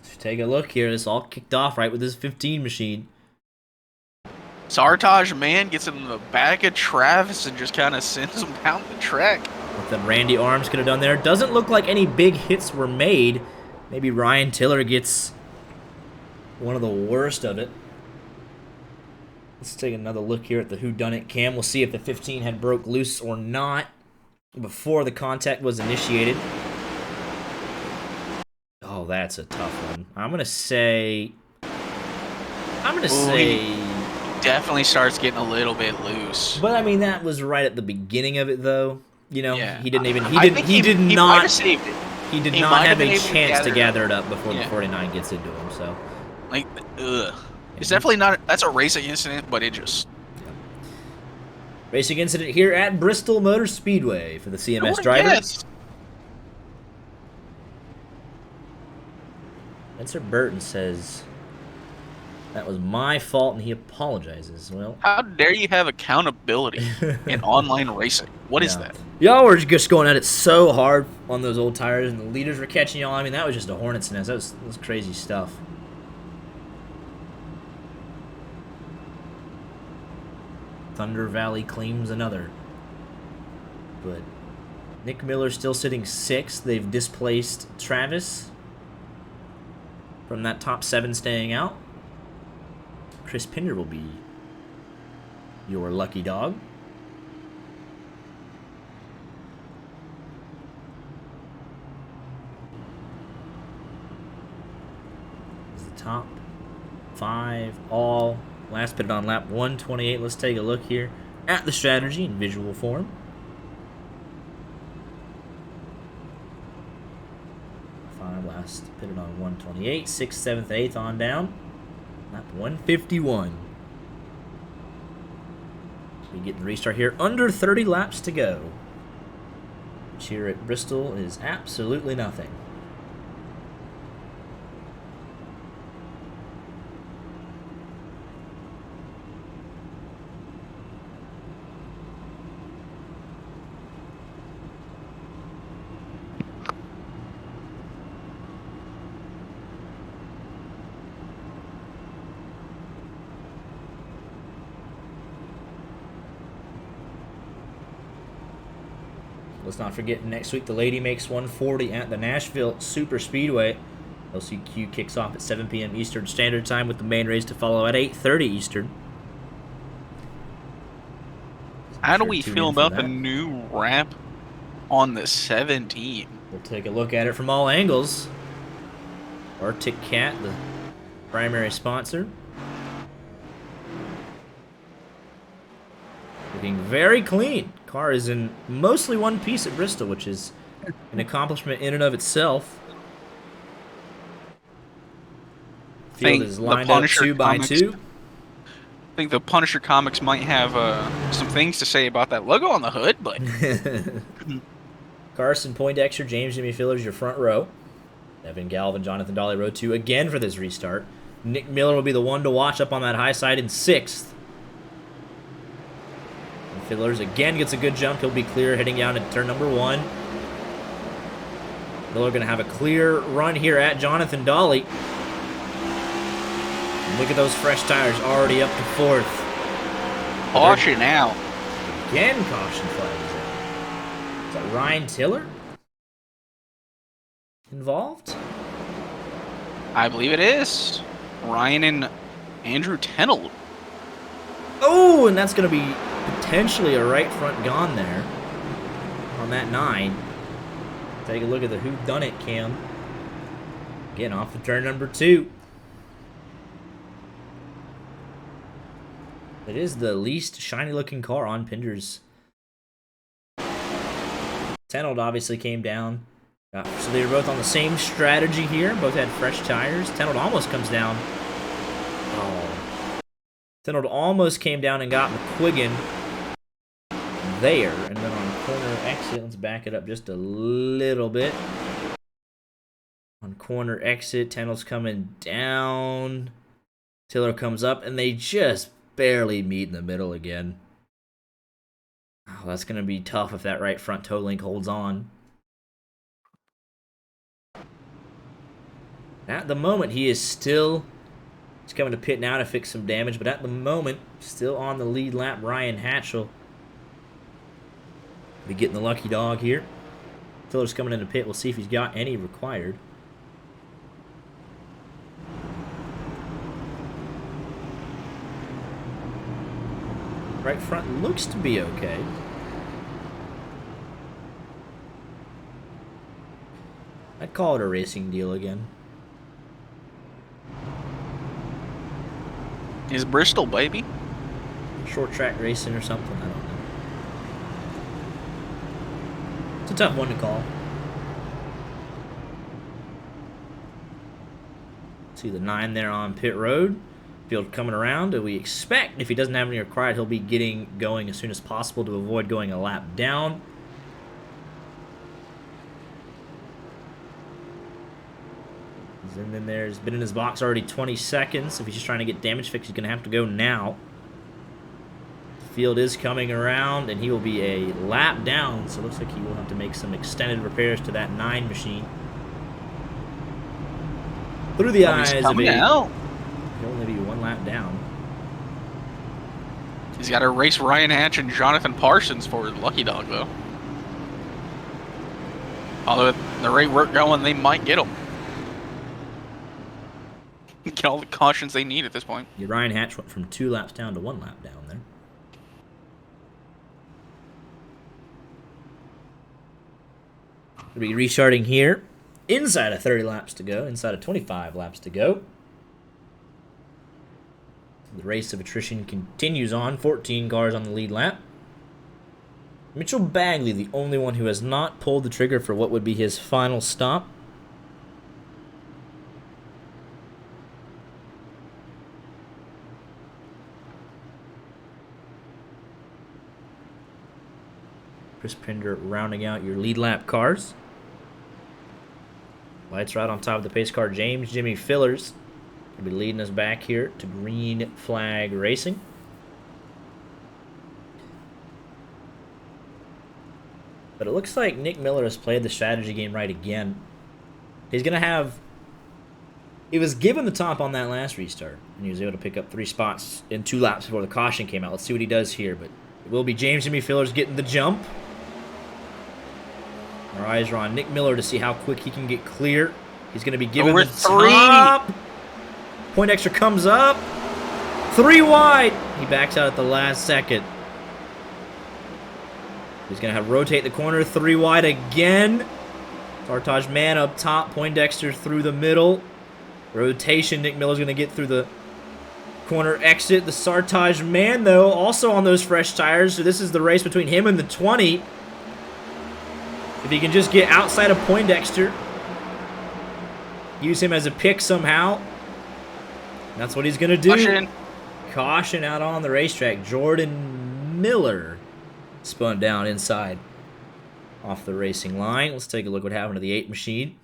Let's take a look here. This all kicked off right with this 15 machine. Sartaj, man, gets in the back of Travis and just kind of sends him down the track. Nothing Randy Arms could have done there. Doesn't look like any big hits were made. Maybe Ryan Tiller gets one of the worst of it. Let's take another look here at the whodunit cam. We'll see if the 15 had broke loose or not before the contact was initiated. Oh, that's a tough one. I'm gonna say. Definitely starts getting a little bit loose. But I mean, that was right at the beginning of it, though. You know, Yeah. he didn't even. He might have saved it. He did He not might have have a been able to chance to gather gather it up before the Yeah. 49 gets into him. So, Like, ugh. It's definitely not. That's a racing incident, but it just. racing incident here at Bristol Motor Speedway for the CMS driver. Yes. Spencer Burton says that was my fault and he apologizes. Well, How dare you have accountability in online racing? What is that? Y'all were just going at it so hard on those old tires, and the leaders were catching y'all. I mean, that was just a hornet's nest. That was crazy stuff. Thunder Valley claims another. But Nick Miller still sitting 6th. They've displaced Travis from that top 7 staying out. Chris Pinder will be your lucky dog. Top 5 all last pitted on lap 128. Let's take a look here at the strategy in visual form. Last pitted on 128, 6th, 7th, 8th on down. Lap 151. We get the restart here. Under 30 laps to go. Which here at Bristol is absolutely nothing. Let's not forget, next week the lady makes 140 at the Nashville Super Speedway. LCQ kicks off at 7 p.m. Eastern Standard Time with the main race to follow at 8:30 Eastern. How do we feel about the new ramp on the 17? We'll take a look at it from all angles. Arctic Cat, the primary sponsor. Looking very clean. Car is in mostly one piece at Bristol, which is an accomplishment in and of itself. Field is lined up 2 by 2. I think the Punisher comics might have some things to say about that logo on the hood, but Carson, Poindexter, James, Jimmy Fillers, your front row. Evan Galvin, Jonathan Dolly, row 2 again for this restart. Nick Miller will be the one to watch up on that high side in 6th. Fillers again gets a good jump. He'll be clear heading down to turn number 1. Miller going to have a clear run here at Jonathan Dolly. And look at those fresh tires already up to 4th. caution out. Again, caution flags out. Is that Ryan Tiller involved? I believe it is. Ryan and Andrew Tennell. Oh, and that's going to be potentially a right front gone there on that 9. Take a look at the whodunit cam. Getting off the turn number 2. It is the least shiny looking car on Pinder's. Tenold obviously came down. So they were both on the same strategy here. Both had fresh tires. Tenold almost comes down. Oh. Tenold almost came down and got McQuiggan there. And then on corner exit, let's back it up just a little bit. On corner exit, Tenold's coming down. Tiller comes up, and they just barely meet in the middle again. Oh, that's going to be tough if that right front toe link holds on. At the moment, he is still... He's coming to pit now to fix some damage, but at the moment, still on the lead lap, Ryan Hatch will be getting the lucky dog here. Tiller's coming into pit. We'll see if he's got any required. Right front looks to be okay. I'd call it a racing deal again. Is Bristol, baby? Short track racing or something, I don't know. It's a tough one to call. See the 9 there on pit road. Field coming around. We expect, if he doesn't have any required, he'll be getting going as soon as possible to avoid going a lap down. And then there's been in his box already 20 seconds. If he's just trying to get damage fixed, he's going to have to go now. The field is coming around, and he will be a lap down, so it looks like he will have to make some extended repairs to that 9 machine. Through the eyes of a... He'll only be 1 lap down. He's got to race Ryan Hatch and Jonathan Parsons for Lucky Dog, though. Although at the rate we're going, they might get him. Get all the cautions they need at this point. Yeah, Ryan Hatch went from 2 laps down to 1 lap down there. We'll be restarting here. Inside of 30 laps to go. Inside of 25 laps to go. The race of attrition continues on. 14 cars on the lead lap. Mitchell Bagley, the only one who has not pulled the trigger for what would be his final stop. Chris Pinder rounding out your lead lap cars. Lights right on top of the pace car. James Jimmy Fillers will be leading us back here to Green Flag Racing. But it looks like Nick Miller has played the strategy game right again. He's going to have... He was given the top on that last restart, and he was able to pick up 3 spots in 2 laps before the caution came out. Let's see what he does here, but it will be James Jimmy Fillers getting the jump. Our eyes are on Nick Miller to see how quick he can get clear. He's going to be given the top. Poindexter comes up. 3 wide. He backs out at the last second. He's going to have rotate the corner. 3 wide again. Sartaj man up top. Poindexter through the middle. Rotation. Nick Miller's going to get through the corner exit. The Sartaj man, though, also on those fresh tires. So this is the race between him and the 20. If he can just get outside of Poindexter, use him as a pick somehow, that's what he's going to do. Caution. Caution out on the racetrack. Jordan Miller spun down inside off the racing line. Let's take a look what happened to the 8 machine.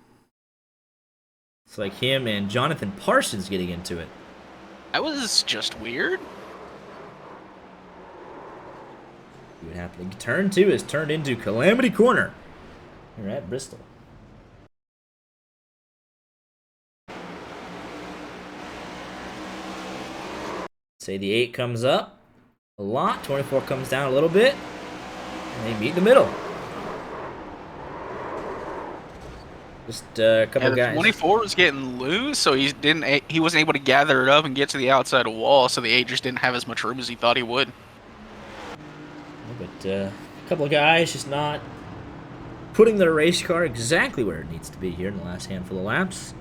It's like him and Jonathan Parsons getting into it. That was just weird. What happened? Turn 2 has turned into Calamity Corner. We're at Bristol. Say the 8 comes up a lot. 24 comes down a little bit. And they meet in the middle. Just a couple guys. 24 was getting loose, so he wasn't able to gather it up and get to the outside of wall, so the 8 just didn't have as much room as he thought he would. But a couple of guys just not putting their race car exactly where it needs to be here in the last handful of laps.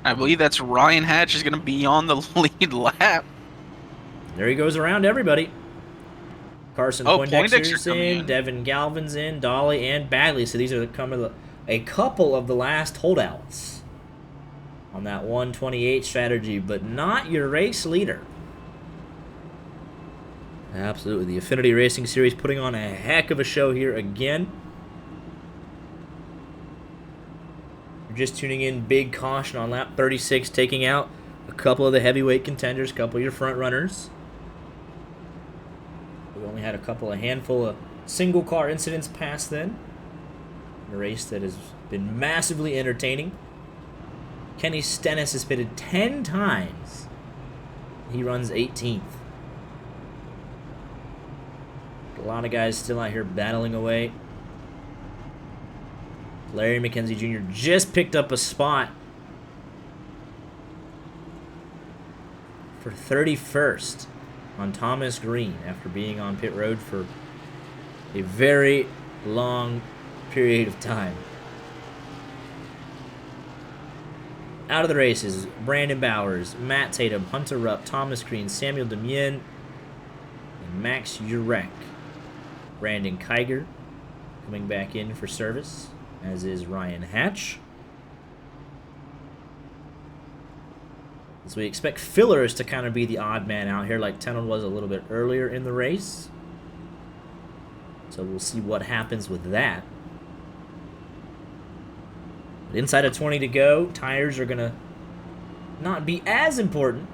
I believe that's Ryan Hatch is going to be on the lead lap. There he goes around everybody. Carson Oh, Poindexter's Poindexter coming in. Devin Galvin's in, Dolly and Bagley. So these are a couple of the last holdouts on that 128 strategy, but not your race leader. Absolutely. The Affinity Racing Series putting on a heck of a show here again. You're just tuning in, big caution on lap 36, taking out a couple of the heavyweight contenders, a couple of your front runners. We only had a handful of single car incidents past then. A race that has been massively entertaining. Kenny Stennis has pitted 10 times. He runs 18th. A lot of guys still out here battling away. Larry McKenzie Jr. just picked up a spot for 31st on Thomas Green after being on pit road for a very long period of time. Out of the races, Brandon Bowers, Matt Tatum, Hunter Rupp, Thomas Green, Samuel Demien, and Max Urek. Brandon Kiger coming back in for service, as is Ryan Hatch. So we expect fillers to kind of be the odd man out here, like Tenon was a little bit earlier in the race. So we'll see what happens with that. But inside of 20 to go, tires are going to not be as important.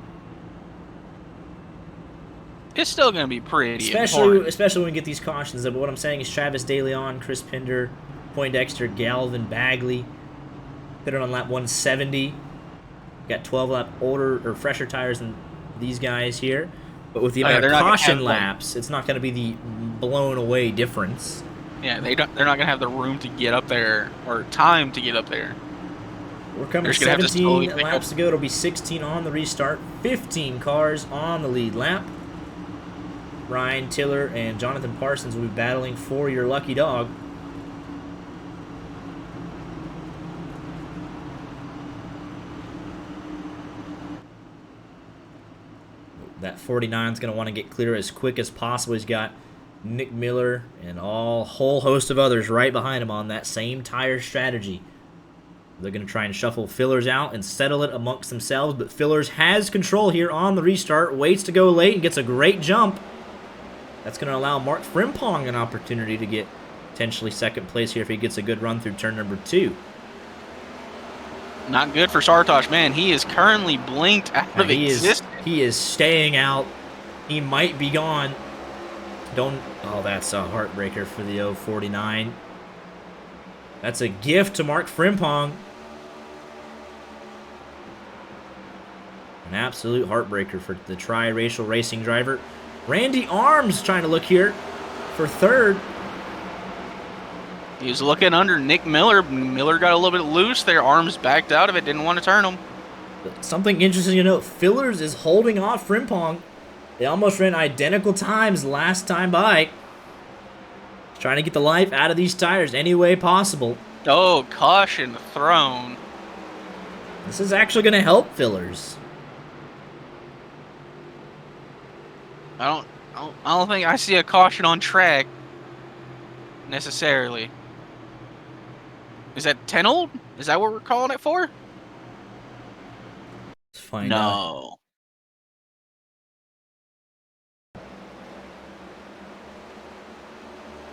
It's still going to be pretty Especially important. when we get these cautions. But what I'm saying is Travis DeLeon, Chris Pinder, Poindexter, Galvin, Bagley. Put it on lap 170. Got 12 lap older or fresher tires than these guys here. But with the amount of caution laps, it's not going to be the blown away difference. Yeah, they're not going to have the room to get up there or time to get up there. We're coming 17 laps to go. It'll be 16 on the restart. 15 cars on the lead lap. Ryan Tiller and Jonathan Parsons will be battling for your lucky dog. That 49 is going to want to get clear as quick as possible. He's got Nick Miller and a whole host of others right behind him on that same tire strategy. They're going to try and shuffle fillers out and settle it amongst themselves, but fillers has control here on the restart, waits to go late and gets a great jump. That's going to allow Mark Frimpong an opportunity to get potentially second place here if he gets a good run through turn number 2. Not good for Sartosh, man. He is currently blinked out of existence. He is staying out. He might be gone. Oh, that's a heartbreaker for the 049. That's a gift to Mark Frimpong. An absolute heartbreaker for the tri-racial racing driver. Randy Arms trying to look here for third. He was looking under Nick Miller. Miller got a little bit loose there. Arms backed out of it. Didn't want to turn him. Something interesting to note. Fillers is holding off Frimpong. They almost ran identical times last time by. Trying to get the life out of these tires any way possible. Oh, caution thrown. This is actually going to help Fillers. I don't think I see a caution on track necessarily. Is that 10 old? Is that what we're calling it for? Let's find out. No.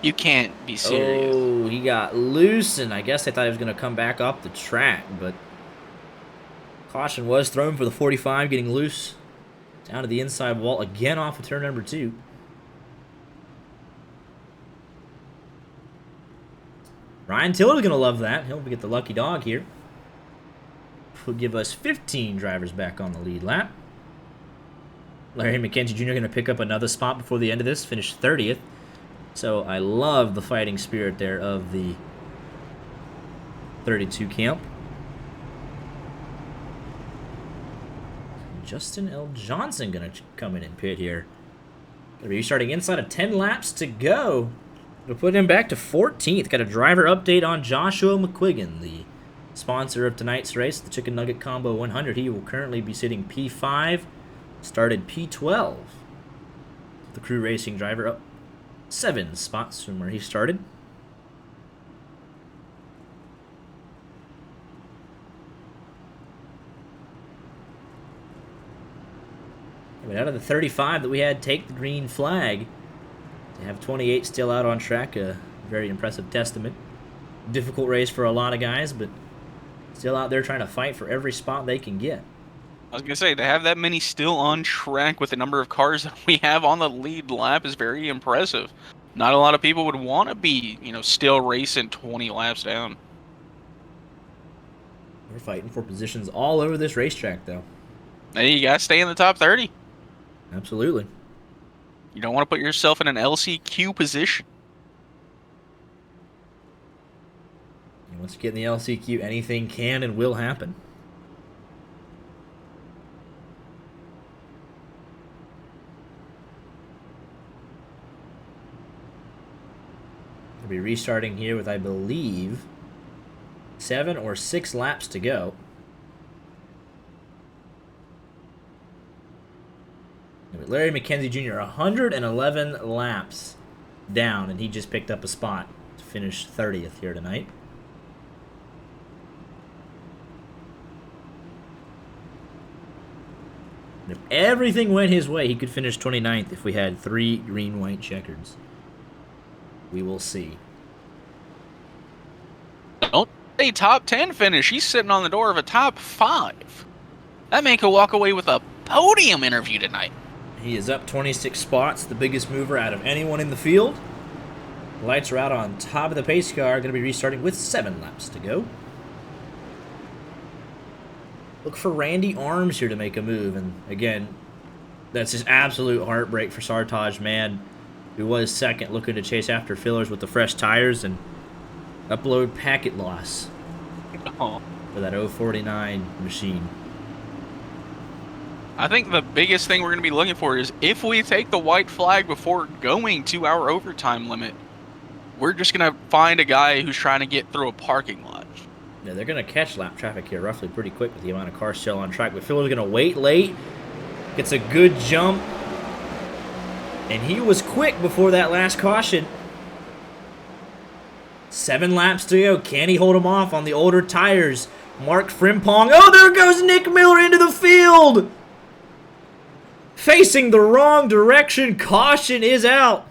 You can't be serious. Oh, he got loose, and I guess they thought he was going to come back up the track, but caution was thrown for the 45, getting loose down to the inside wall again off of turn number 2. Ryan Tiller's going to love that. He'll get the lucky dog here. Will give us 15 drivers back on the lead lap. Larry McKenzie Jr. going to pick up another spot before the end of this, finish 30th. So I love the fighting spirit there of the 32 camp. Justin L. Johnson going to come in and pit here. Going to be starting inside of 10 laps to go. It'll put him back to 14th. Got a driver update on Joshua McQuiggan, the sponsor of tonight's race, the Chicken Nugget Combo 100. He will currently be sitting P5, started P12. The Crew Racing driver up 7 spots from where he started. But out of the 35 that we had take the green flag, to have 28 still out on track, a very impressive testament. Difficult race for a lot of guys, but still out there trying to fight for every spot they can get. I was going to say, to have that many still on track with the number of cars that we have on the lead lap is very impressive. Not a lot of people would want to be, still racing 20 laps down. We're fighting for positions all over this racetrack, though. Hey, you got to stay in the top 30. Absolutely. You don't want to put yourself in an LCQ position. And once you get in the LCQ, anything can and will happen. We'll be restarting here with, I believe, 7 or 6 laps to go. Larry McKenzie Jr., 111 laps down, and he just picked up a spot to finish 30th here tonight. And if everything went his way, he could finish 29th if we had 3 green-white checkers. We will see. Don't say top 10 finish. He's sitting on the door of a top 5. That man could walk away with a podium interview tonight. He is up 26 spots, the biggest mover out of anyone in the field. The lights are out on top of the pace car, going to be restarting with 7 laps to go. Look for Randy Arms here to make a move, and again, that's just absolute heartbreak for Sartaj, man, who was second, looking to chase after fillers with the fresh tires and upload packet loss for that 049 machine. I think the biggest thing we're going to be looking for is if we take the white flag before going to our overtime limit, we're just going to find a guy who's trying to get through a parking lot. Yeah, they're going to catch lap traffic here roughly pretty quick with the amount of cars still on track. But Phil's going to wait late, gets a good jump, and he was quick before that last caution. 7 laps to go. Can he hold him off on the older tires? Mark Frimpong. Oh, there goes Nick Miller into the field! Facing the wrong direction. Caution is out.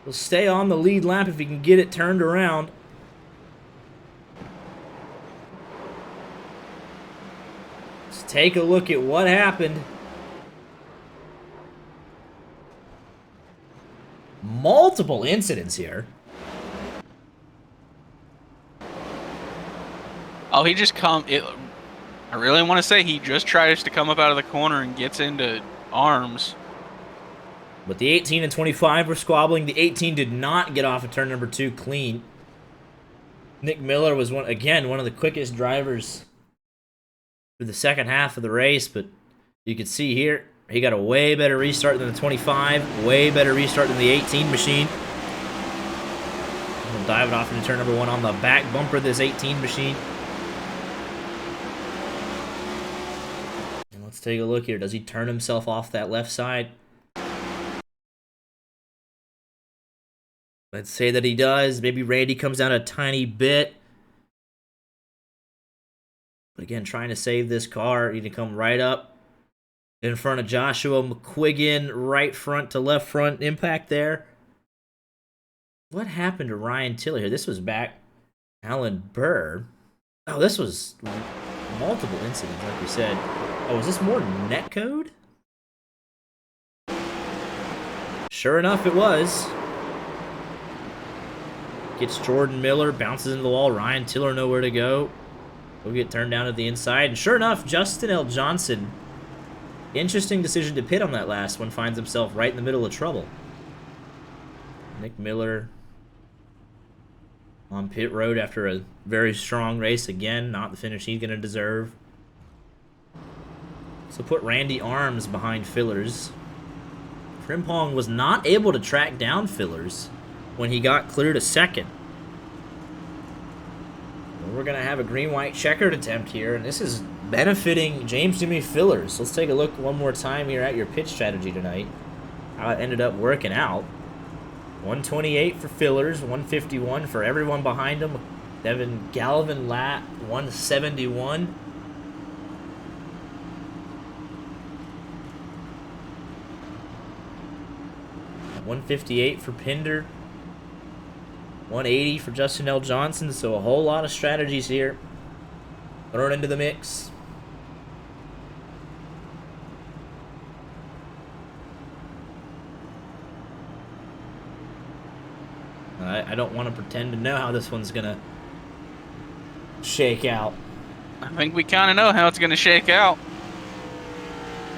He'll stay on the lead lap if he can get it turned around. Let's take a look at what happened. Multiple incidents here. Oh, he just I really want to say he just tries to come up out of the corner and gets into Arms. But the 18 and 25 were squabbling. The 18 did not get off of turn number 2 clean. Nick Miller was, one of the quickest drivers for the second half of the race, but you can see here, he got a way better restart than the 25, way better restart than the 18 machine. We'll dive it off into turn number 1 on the back bumper of this 18 machine. And let's take a look here. Does he turn himself off that left side? Let's say that he does. Maybe Randy comes down a tiny bit. But again, trying to save this car. You can come right up in front of Joshua McQuiggan. Right front to left front impact there. What happened to Ryan Tiller here? This was back Alan Burr. Oh, this was multiple incidents, like we said. Oh, is this more netcode? Sure enough, it was. Gets Jordan Miller, bounces into the wall. Ryan Tiller nowhere to go. He'll get turned down to the inside. And sure enough, Justin L. Johnson, interesting decision to pit on that last one, finds himself right in the middle of trouble. Nick Miller on pit road after a very strong race again. Not the finish he's going to deserve. So put Randy Arms behind Fillers. Frimpong was not able to track down Fillers when he got clear to second. We're going to have a green-white checkered attempt here, and this is benefiting James Jimmy Fillers. Let's take a look one more time here at your pitch strategy tonight. How it ended up working out. 128 for Fillers, 151 for everyone behind him. Devin Galvin lap 171. $158 for Pinder. 180 for Justin L. Johnson. So a whole lot of strategies here thrown into the mix. I don't want to pretend to know how this one's going to shake out. I think we kind of know how it's going to shake out.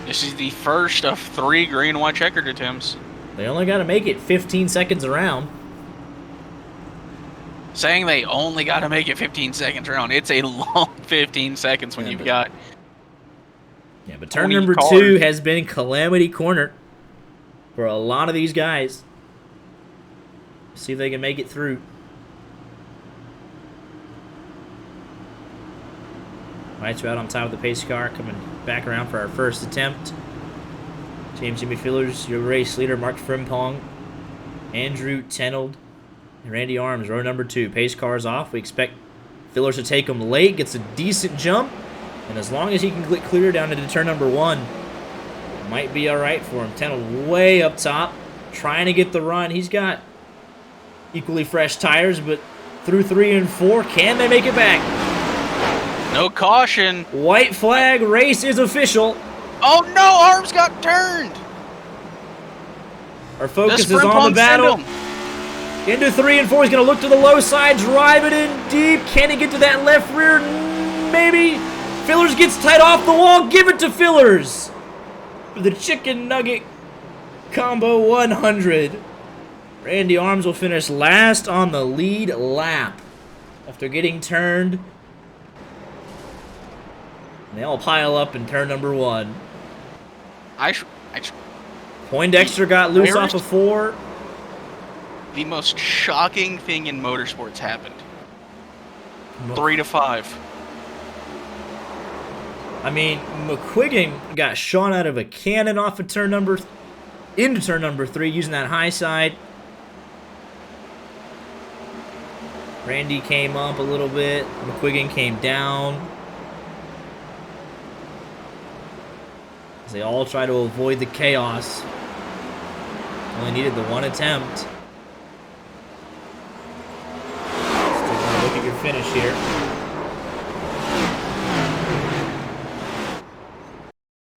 This is the first of 3 green and white checkered attempts. They only got to make it 15 seconds around. Saying they only got to make it 15 seconds around. It's a long 15 seconds when you've got... Yeah, but turn number 2 has been Calamity Corner for a lot of these guys. See if they can make it through. Lights are out on top of the pace car, coming back around for our first attempt. James Jimmy Fillers, your race leader, Mark Frimpong, Andrew Tenold, and Randy Arms, row number 2. Pace car's off. We expect Fillers to take him late, gets a decent jump, and as long as he can get clear down into turn number 1, it might be all right for him. Tenold way up top, trying to get the run. He's got equally fresh tires, but through 3 and 4, can they make it back? No caution. White flag, race is official. Oh no, Arms got turned. Our focus is on the battle. Into 3 and 4, he's going to look to the low side, drive it in deep. Can he get to that left rear? Maybe. Fillers gets tight off the wall. Give it to Fillers for the Chicken Nugget Combo 100. Randy Arms will finish last on the lead lap after getting turned. And they all pile up in turn number 1. Poindexter got loose off of 4. The most shocking thing in motorsports happened. 3 to 5. I mean, McQuiggan got shot out of a cannon off of into turn number 3 using that high side. Randy came up a little bit. McQuiggan came down. As they all try to avoid the chaos. Only needed the 1 attempt. Let's take a look at your finish here.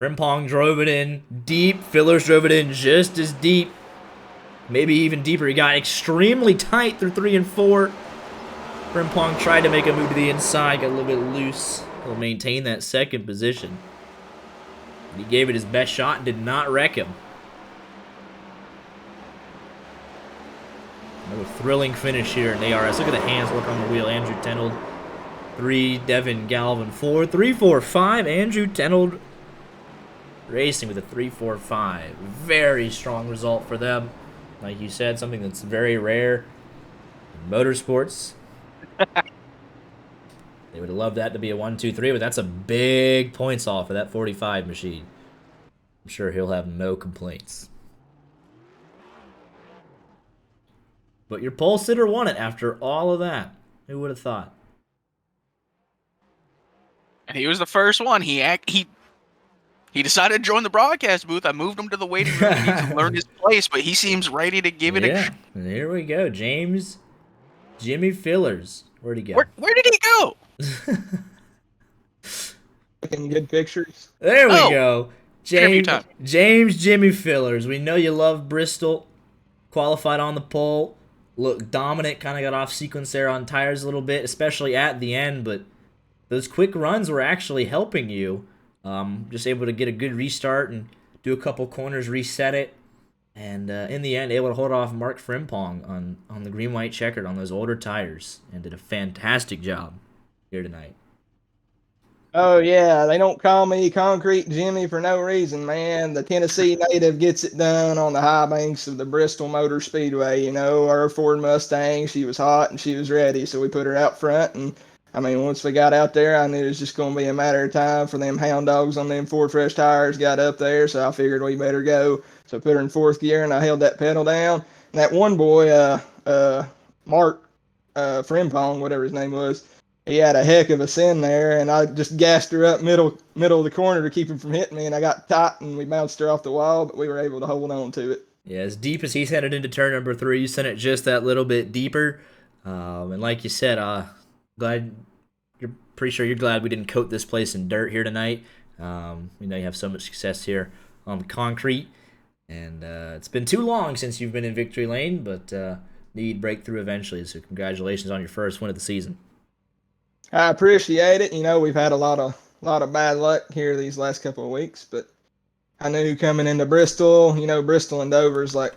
Frimpong drove it in deep. Fillers drove it in just as deep. Maybe even deeper. He got extremely tight through 3 and 4. Frimpong tried to make a move to the inside, got a little bit loose. He'll maintain that second position. He gave it his best shot and did not wreck him. Another thrilling finish here in ARS. Look at the hands work on the wheel. Andrew Tenold, 3. Devin Galvin, 4. 3, 4, 5. Andrew Tenold racing with a 3, 4, 5. Very strong result for them. Like you said, something that's very rare in motorsports. They would have loved that to be a 1, 2, 3, but that's a big points haul for that 45 machine. I'm sure he'll have no complaints. But your pole sitter won it after all of that. Who would have thought? And he was the first one. He decided to join the broadcast booth. I moved him to the waiting room. He needs to learn his place, but he seems ready to give it a shot. Here we go. James Jimmy Fillers. Where'd he go? Where did he go? Taking good pictures. There we go. James Jimmy Fillers. We know you love Bristol. Qualified on the pole. Looked dominant. Kind of got off sequence there on tires a little bit, especially at the end. But those quick runs were actually helping you. Just able to get a good restart and do a couple corners, reset it. And in the end, able to hold off Mark Frimpong on the green-white checkered on those older tires. And did a fantastic job here tonight. Oh, yeah. They don't call me Concrete Jimmy for no reason, man. The Tennessee native gets it done on the high banks of the Bristol Motor Speedway. You know, our Ford Mustang, she was hot and she was ready. So we put her out front and I mean, once we got out there, I knew it was just going to be a matter of time for them hound dogs on them Ford Fresh tires got up there. So I figured we better go. So I put her in fourth gear and I held that pedal down. And that one boy, Mark Frimpong, whatever his name was, he had a heck of a sin there, and I just gassed her up middle of the corner to keep him from hitting me, and I got tight and we bounced her off the wall, but we were able to hold on to it. Yeah, as deep as he's headed into turn number 3, you sent it just that little bit deeper. And like you said, you're pretty sure you're glad we didn't coat this place in dirt here tonight. We know you have so much success here on the concrete. And it's been too long since you've been in victory lane, but need breakthrough eventually. So congratulations on your first win of the season. I appreciate it. You know, we've had a lot of bad luck here these last couple of weeks, but I knew coming into Bristol, you know, Bristol and Dover is like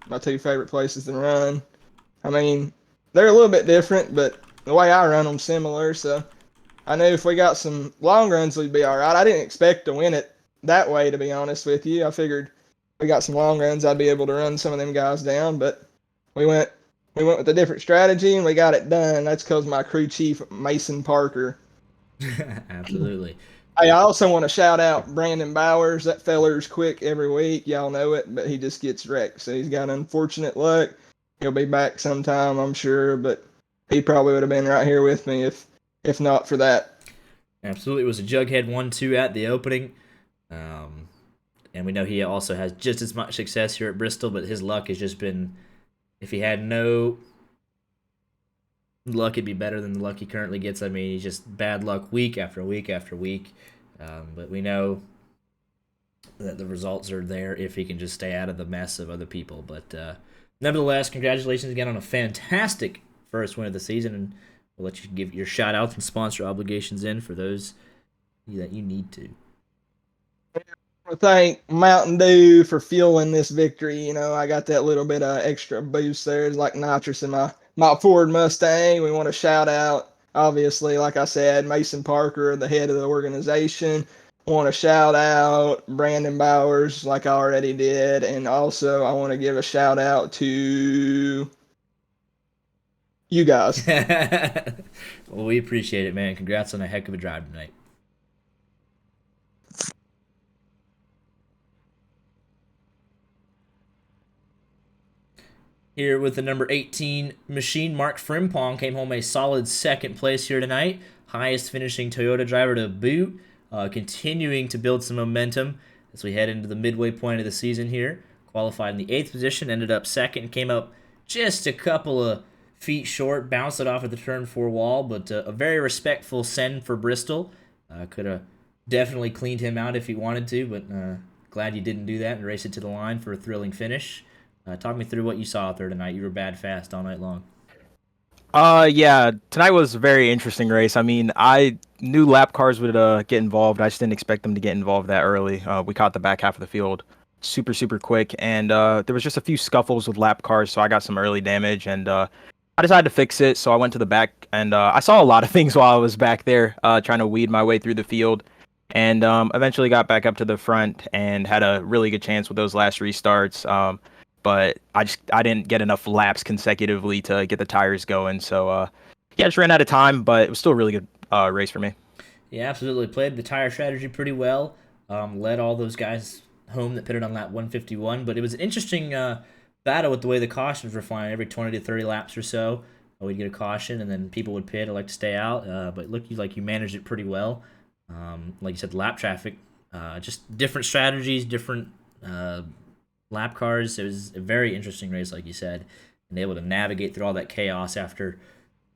my 2 favorite places to run. I mean, they're a little bit different, but the way I run them similar. So I knew if we got some long runs, we'd be all right. I didn't expect to win it that way, to be honest with you. I figured we got some long runs, I'd be able to run some of them guys down, but we went with a different strategy and we got it done. That's because my crew chief, Mason Parker. Absolutely. I also want to shout out Brandon Bowers. That feller's quick every week. Y'all know it, but he just gets wrecked. So he's got unfortunate luck. He'll be back sometime, I'm sure, but he probably would have been right here with me if not for that. Absolutely. It was a Jughead 1-2 at the opening. And we know he also has just as much success here at Bristol, but his luck has just been, if he had no luck, it'd be better than the luck he currently gets. I mean, he's just bad luck week after week after week. But we know that the results are there if he can just stay out of the mess of other people. But nevertheless, congratulations again on a fantastic first win of the season, and we'll let you give your shout-outs and sponsor obligations in for those that you need to. I want to thank Mountain Dew for fueling this victory. You know, I got that little bit of extra boost there. It's like nitrous in my Ford Mustang. We want to shout out, obviously, like I said, Mason Parker, the head of the organization. Want to shout out Brandon Bowers, like I already did. And also, I want to give a shout out to you guys. Well, we appreciate it, man. Congrats on a heck of a drive tonight. Here with the number 18 machine, Mark Frimpong came home a solid second place here tonight. Highest finishing Toyota driver to boot. Continuing to build some momentum as we head into the midway point of the season here. Qualified in the 8th position, ended up second, came up just a couple of feet short, bounced it off at the turn 4 wall, but a very respectful send for Bristol. Could have definitely cleaned him out if he wanted to, but glad you didn't do that and race it to the line for a thrilling finish. Talk me through what you saw out there tonight. You were bad fast all night long. Yeah, tonight was a very interesting race. I mean, I knew lap cars would get involved. I just didn't expect them to get involved that early. We caught the back half of the field super quick, and there was just a few scuffles with lap cars, so I got some early damage, and I decided to fix it, so I went to the back, and I saw a lot of things while I was back there trying to weed my way through the field, and eventually got back up to the front and had a really good chance with those last restarts. But I didn't get enough laps consecutively to get the tires going. So, yeah, just ran out of time, but it was still a really good race for me. Yeah, absolutely. Played the tire strategy pretty well. Led all those guys home that pitted on lap 151. But it was an interesting battle with the way the cautions were flying. Every 20 to 30 laps or so, we'd get a caution, and then people would pit or like to stay out. But it looked like you managed it pretty well. Like you said, the lap traffic, just different strategies, different lap cars. It was a very interesting race, like you said, and able to navigate through all that chaos after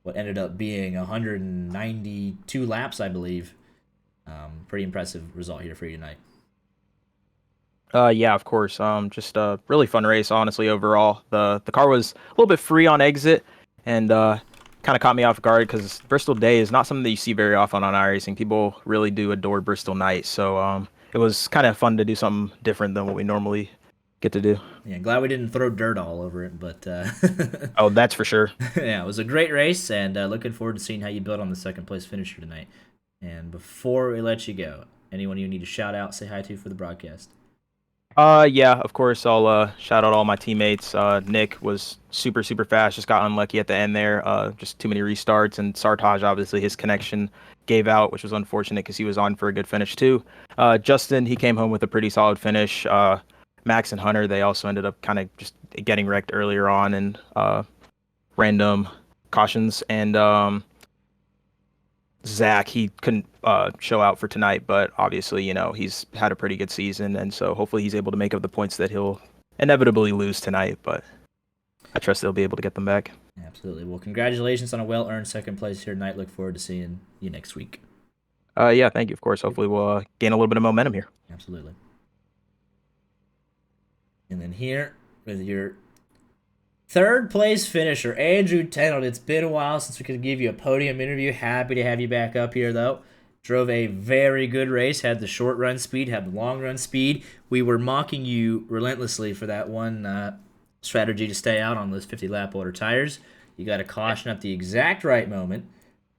what ended up being 192 laps, I believe. Pretty impressive result here for you tonight. Yeah, of course. Just a really fun race, honestly, overall. The car was a little bit free on exit, and kind of caught me off guard because Bristol Day is not something that you see very often on iRacing. People really do adore Bristol Night, so it was kind of fun to do something different than what we normally get to do. Yeah, glad we didn't throw dirt all over it, but oh, that's for sure. Yeah, it was a great race, and looking forward to seeing how you build on the second place finisher tonight. And before we let you go, anyone you need to shout out, say hi to for the broadcast? Yeah, of course. I'll shout out all my teammates. Nick was super super fast, just got unlucky at the end there. Just too many restarts, and Sartaj obviously his connection gave out, which was unfortunate because he was on for a good finish too. Justin, he came home with a pretty solid finish. Max and Hunter, they also ended up kind of just getting wrecked earlier on and random cautions. And Zach, he couldn't show out for tonight, but obviously, he's had a pretty good season, and so hopefully he's able to make up the points that he'll inevitably lose tonight. But I trust they'll be able to get them back. Absolutely. Well, congratulations on a well-earned second place here tonight. Look forward to seeing you next week. Yeah, thank you. Of course, hopefully we'll gain a little bit of momentum here. Absolutely. And then here with your third place finisher, Andrew Tenold. It's been a while since we could give you a podium interview. Happy to have you back up here, though. Drove a very good race, had the short run speed, had the long run speed. We were mocking you relentlessly for that one strategy to stay out on those 50 lap order tires. You got a caution at the exact right moment,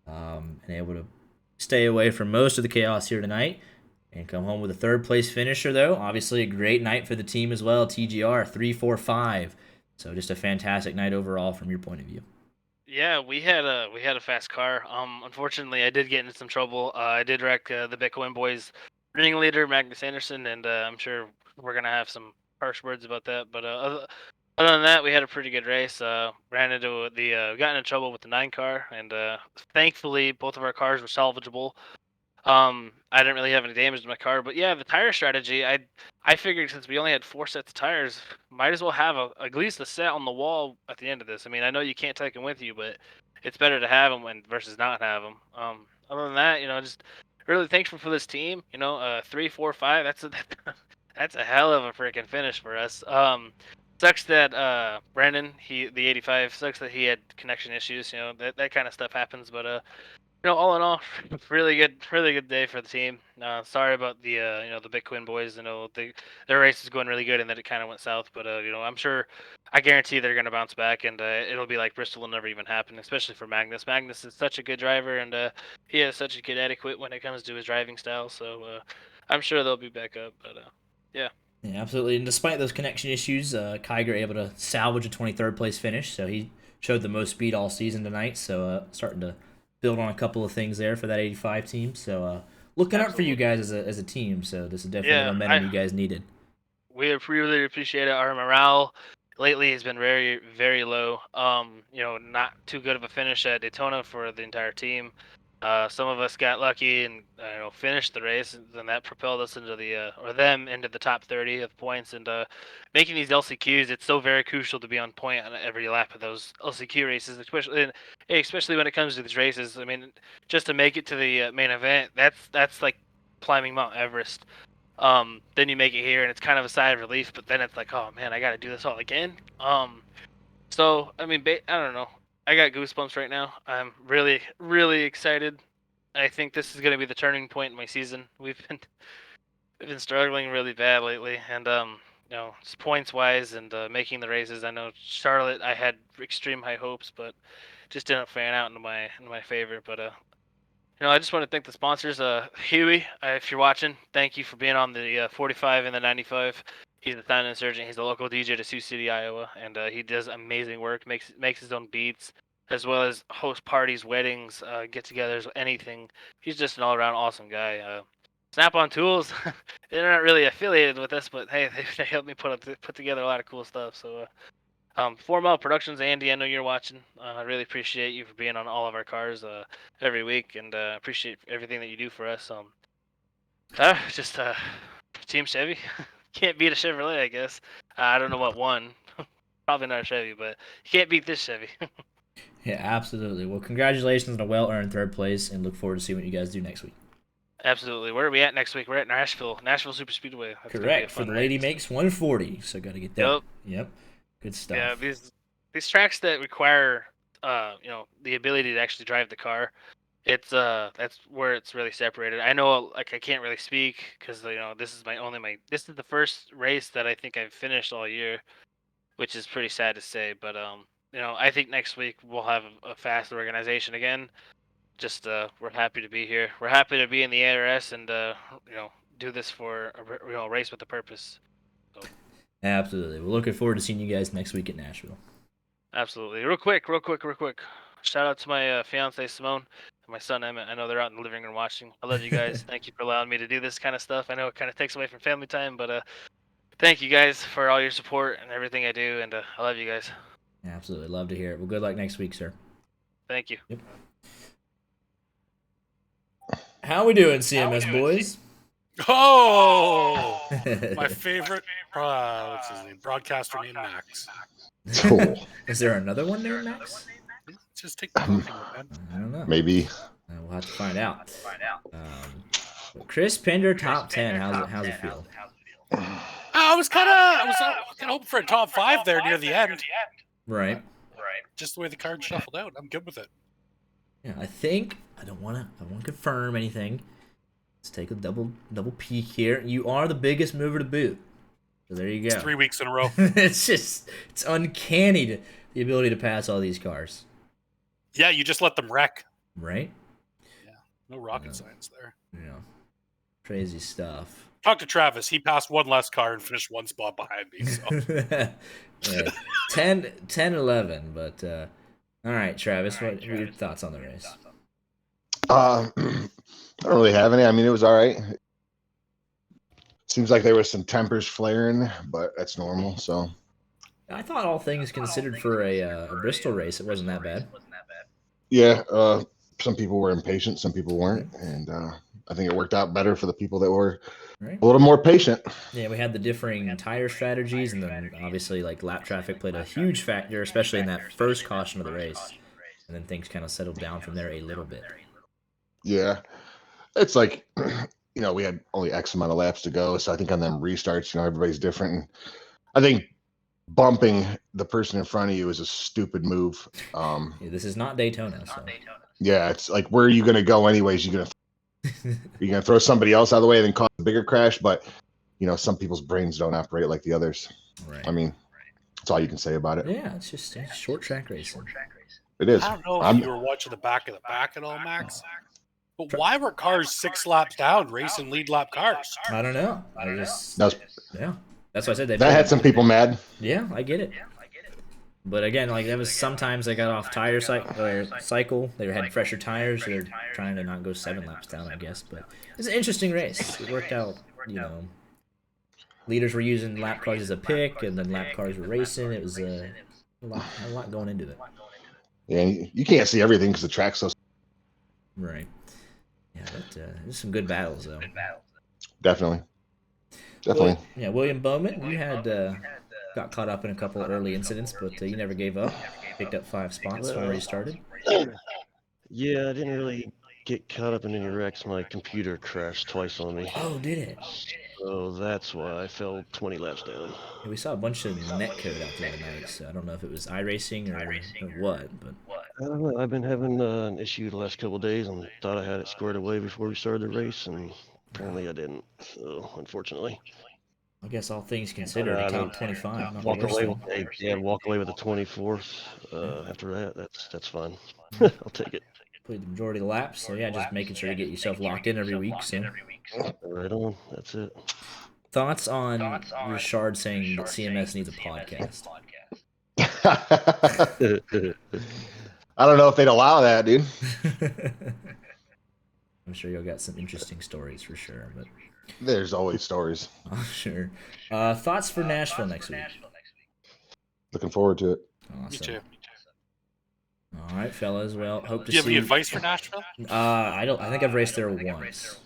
and able to stay away from most of the chaos here tonight and come home with a third place finisher, though. Obviously, a great night for the team as well. TGR 3-4-5. So just a fantastic night overall from your point of view. Yeah, we had a fast car. Unfortunately, I did get into some trouble. I did wreck the Bitcoin boys ringleader Magnus Anderson, and I'm sure we're gonna have some harsh words about that. But other than that, we had a pretty good race. Ran into got into trouble with the 9 car, and thankfully both of our cars were salvageable. I didn't really have any damage to my car, but yeah, the tire strategy. I figured since we only had 4 sets of tires, might as well have at least a set on the wall at the end of this. I mean, I know you can't take them with you, but it's better to have them versus not have them. Other than that, just really thankful for this team. 3, 4, 5. That's a hell of a freaking finish for us. Sucks that Brandon, the 85, sucks that he had connection issues. That kind of stuff happens, but all in all, really good day for the team. Sorry about the Bitcoin boys. Their race is going really good, and then it kind of went south. But I'm sure, I guarantee they're going to bounce back, and it'll be like Bristol will never even happen, especially for Magnus. Magnus is such a good driver, and he has such a good adequate when it comes to his driving style. So I'm sure they'll be back up. But yeah. Yeah, absolutely. And despite those connection issues, Kiger able to salvage a 23rd place finish. So he showed the most speed all season tonight. So starting to build on a couple of things there for that 85 team. So looking up for you guys as a team. So this is definitely the momentum you guys needed. We really appreciate it. Our morale lately has been very, very low. Not too good of a finish at Daytona for the entire team. Some of us got lucky and finished the race, and then that propelled us into the top 30 of points. And making these LCQs, it's so very crucial to be on point on every lap of those LCQ races, especially when it comes to these races. I mean, just to make it to the main event, that's like climbing Mount Everest. Then you make it here, and it's kind of a sigh of relief. But then it's like, oh man, I got to do this all again. So I mean, I don't know. I got goosebumps right now. I'm really, really excited. I think this is going to be the turning point in my season. We've been struggling really bad lately, and just points wise and making the races. I know Charlotte, I had extreme high hopes, but just didn't fan out in my favor. But I just want to thank the sponsors. Huey, if you're watching, thank you for being on the 45 and the 95. He's the sound insurgent. He's a local DJ to Sioux City, Iowa, and he does amazing work. Makes his own beats, as well as host parties, weddings, get-togethers, anything. He's just an all-around awesome guy. Snap-on Tools, they're not really affiliated with us, but hey, they helped me put together a lot of cool stuff. So 4 Mile Productions, Andy, I know you're watching. I really appreciate you for being on all of our cars every week, and appreciate everything that you do for us. Just Team Chevy. Can't beat a Chevrolet, I guess. I don't know what one. Probably not a Chevy, but you can't beat this Chevy. Yeah, absolutely. Well, congratulations on a well-earned third place, and look forward to seeing what you guys do next week. Absolutely. Where are we at next week? We're at Nashville Super Speedway. That's Correct, for the Lady Makes 140. So got to get that. Yep. Good stuff. Yeah, these tracks that require the ability to actually drive the car, that's where it's really separated. I know, like, I can't really speak because this is the first race that I think I've finished all year, which is pretty sad to say. But I think next week we'll have a fast organization again. Just we're happy to be here. We're happy to be in the ARS and do this for a race with a purpose. Absolutely. We're looking forward to seeing you guys next week at Nashville. Absolutely. Real quick. Shout out to my fiance Simone and my son Emmett. I know they're out in the living room watching. I love you guys. Thank you for allowing me to do this kind of stuff. I know it kind of takes away from family time, but thank you guys for all your support and everything I do, and I love you guys. Absolutely. Love to hear it. Well, good luck next week, sir. Thank you. Yep. How we doing, CMS boys? Oh, my favorite what's his name? Broadcaster named Max. Cool. Is there another one named Max? Just take the compliment, man. I don't know. Maybe. We'll have to find out. Chris Pender, top 10. How's it feel? I was kind of hoping for a top 5 there near the end. Right. Just the way the cards shuffled out, I'm good with it. Yeah, I don't want to confirm anything. Let's take a double peek here. You are the biggest mover to boot. So there you go. It's 3 weeks in a row. It's uncanny the ability to pass all these cars. Yeah, you just let them wreck. Right? Yeah, no rocket science there. Yeah. Crazy stuff. Talk to Travis. He passed one less car and finished one spot behind me. So. Yeah. 10-11, but all right, Travis, what are your thoughts on the race? I don't really have any. I mean, it was all right. Seems like there was some tempers flaring, but that's normal. So I thought all things considered for a Bristol race, it wasn't that bad. yeah, some people were impatient, some people weren't, and I think it worked out better for the people that were a little more patient. Yeah, we had the differing tire strategies, and then obviously like lap traffic played a huge factor, especially in that first caution of the race, and then things kind of settled down from there a little bit. Yeah, it's like, we had only X amount of laps to go, so I think on them restarts, everybody's different. And I think bumping the person in front of you is a stupid move. Yeah, this is not Daytona, so. Yeah, it's like, where are you going to go anyways? You're going to throw somebody else out of the way and then cause a bigger crash, but some people's brains don't operate like the others. Right. I mean, that's all you can say about it. Yeah, it's just short track racing. It is. I don't know if you were watching the back of the pack at all, Max. But why were cars 6 laps down racing lead lap cars? I don't know. That's why I said that had some people mad. Yeah, I get it. But again, like that was sometimes they got off tire cycle. They had fresher tires. They're trying to not go 7 laps down, I guess. But it's an interesting race. It worked out. Leaders were using lap cars as a pick, and then lap cars were racing. It was a lot going into it. Yeah, you can't see everything because the track's so. Right. Yeah, but there's some good battles though. Definitely. Well, yeah, William Bowman, you had got caught up in a couple of early incidents, but you never gave up. Picked up 5 spots from where you started. Yeah, I didn't really get caught up in any wrecks. My computer crashed twice on me. Oh, did it? So that's why I fell 20 laps down. Yeah, we saw a bunch of netcode out there tonight, so I don't know if it was iRacing or what, but. I don't know. I've been having an issue the last couple of days and thought I had it squared away before we started the race, and apparently I didn't. So, unfortunately. I guess all things considered, a top 25. Not walk away with a 24th. After that, that's fine. I'll take it. Played the majority of the laps, so yeah, just making sure to get yourself locked in every week. So. Right on. That's it. Thoughts on Richard saying that CMS needs a podcast? I don't know if they'd allow that, dude. I'm sure you'll got some interesting stories for sure, but there's always stories. I'm sure. Thoughts for Nashville next week? Looking forward to it. Awesome. Me too. All right, fellas. Well, hope to see. Do you have any advice for Nashville? I don't. I think I've raced there once.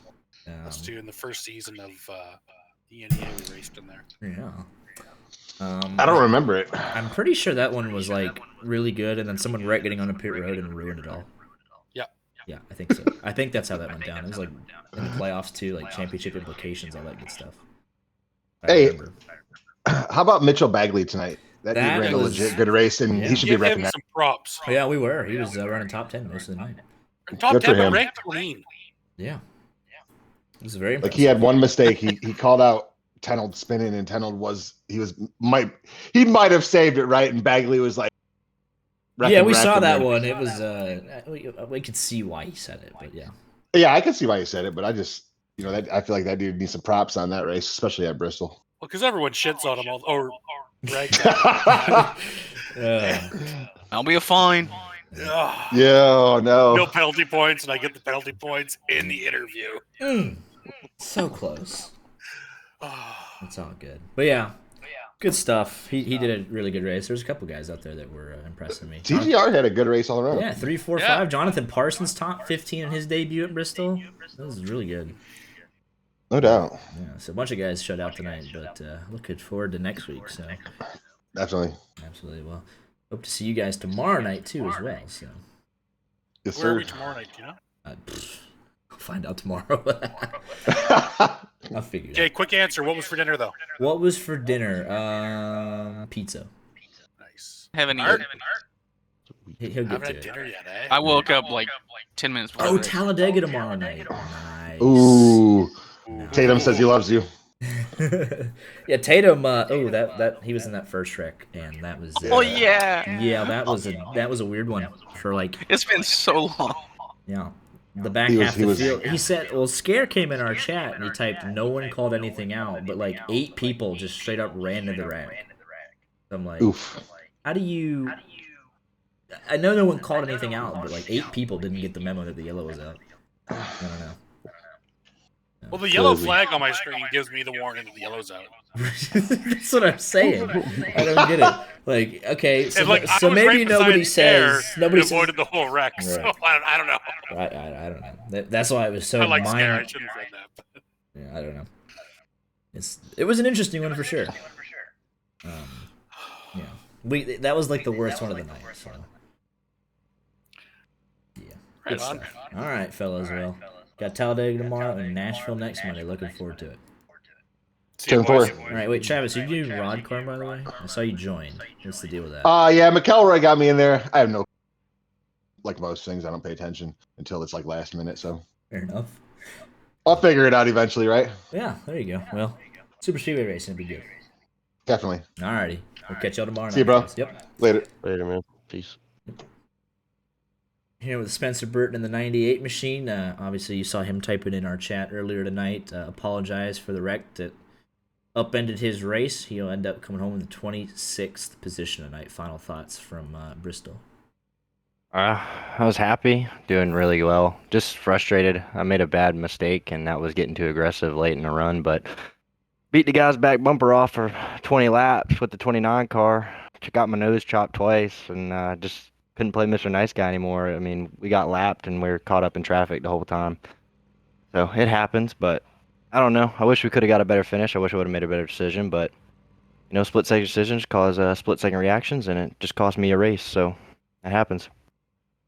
Let's do in the first season of ENEA we raced in there. Yeah. I don't remember it. I'm pretty sure that one was like really good, and then someone wrecked getting on a pit road and ruined it all. Yeah. Yeah, I think so. I think that's how that went down. It was like in the playoffs too, like championship implications, all that good stuff. Hey, how about Mitchell Bagley tonight? That dude ran a legit good race, and he should be recognized. Some props. Oh, yeah, we were. He was running top 10 most of the night. Top 10, but ranked clean. Yeah. It was very impressive. Like he had one mistake. He called out Tenold spinning, and Tenold he might have saved it right, and Bagley was like. Yeah, we saw that one. It was we could see why he said it, but yeah. Yeah, I could see why he said it, but I just I feel like that dude needs some props on that race, especially at Bristol. Well, because everyone shits on him, or rags That'll be a fine. Ugh. Yeah, oh no. No penalty points, and I get the penalty points in the interview. So close. It's all good. But yeah, good stuff. He did a really good race. There's a couple guys out there that were impressing me. TGR had a good race all around. Yeah, 3, 4, 5. Jonathan Parsons top 15 in his debut at Bristol. That was really good. No doubt. Yeah, so a bunch of guys shut out tonight, but looking forward to next week. So Definitely. absolutely. Well, hope to see you guys tomorrow night too, as well. So Yes, Where are sir. we tomorrow night? Do you know? I'll find out tomorrow. I'll figure it Okay, out. quick answer. What was for dinner though? What was for dinner? Pizza. Nice. Haven't Art? eaten. He'll get Haven't to had it. dinner yet, eh? I woke up like 10 minutes before. Oh, the race. Talladega tomorrow night. Nice. Ooh. Nice. Tatum says he loves you. Yeah, Tatum. That he was in that first wreck, and that was. Oh yeah. Yeah, that was a weird one for like. It's been so long. Yeah, the back He was- half of he the was- field. He said, "Well, Scare came in our chat and he typed, no one called anything out, but like 8 people just straight up ran to the rack." I'm like, Oof. how do you? I know no one called anything out, but like 8 people didn't get the memo that the yellow was out. I don't know. Well, the yellow Crazy. flag on my screen gives me the warning that the yellow's out. That's what I'm saying. I don't get it. Like, okay, so, And like, I so was maybe right beside nobody the says Scare nobody and says. avoided the whole wreck. So Right. I don't know. I don't know. That's why it was so I like Scare. I minor. shouldn't have said that. But... Yeah, I don't know. It was an interesting one for sure. Yeah, that was like the worst one of the night. So. Yeah, Right good on. stuff. All right, fellas. Well, got Talladega tomorrow and Nashville next Monday. Looking forward to it. See you, 10-4. boys. All right, wait, Travis, you do rod car by the way? I saw you joined. What's the deal with that? Yeah, McElroy got me in there. I have no, like most things, I don't pay attention until it's like last minute. So Fair enough. I'll figure it out eventually, right? Yeah, there you go. Well, Super Speedway racing would be good. Definitely. Alrighty, we'll catch y'all tomorrow night. See you, bro. guys. Yep. Later. Later, man. Peace. Here with Spencer Burton in the 98 machine. Obviously, you saw him typing in our chat earlier tonight. Apologize for the wreck that upended his race. He'll end up coming home in the 26th position tonight. Final thoughts from Bristol. I was happy, doing really well. Just frustrated. I made a bad mistake, and that was getting too aggressive late in the run. But beat the guy's back bumper off for 20 laps with the 29 car. Got my nose chopped twice, and just couldn't play Mr. Nice Guy anymore. I mean, we got lapped, and we were caught up in traffic the whole time. So it happens, but I don't know. I wish we could have got a better finish. I wish I would have made a better decision, but split-second decisions cause split-second reactions, and it just cost me a race. So it happens.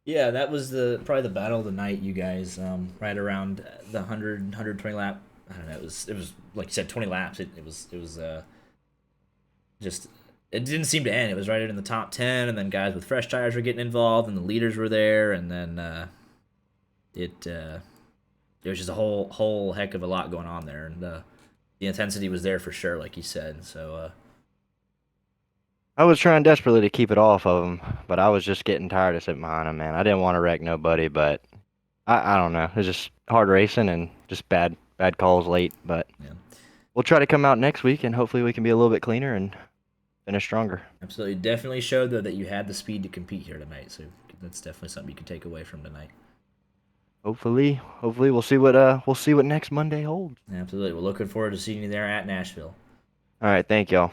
Yeah, that was probably the battle of the night, you guys. Right around the 120 lap. I don't know. It was like you said, 20 laps. It was just. It didn't seem to end. It was right in the top 10, and then guys with fresh tires were getting involved, and the leaders were there, and then there was just a whole heck of a lot going on there, and the intensity was there for sure, like you said. So I was trying desperately to keep it off of him, but I was just getting tired of sitting behind him, man. I didn't want to wreck nobody, but I don't know. It was just hard racing and just bad calls late, but yeah. We'll try to come out next week, and hopefully we can be a little bit cleaner and finish stronger. Absolutely, definitely showed though that you had the speed to compete here tonight. So that's definitely something you can take away from tonight. Hopefully we'll see what next Monday holds. Absolutely, we're looking forward to seeing you there at Nashville. All right, thank y'all.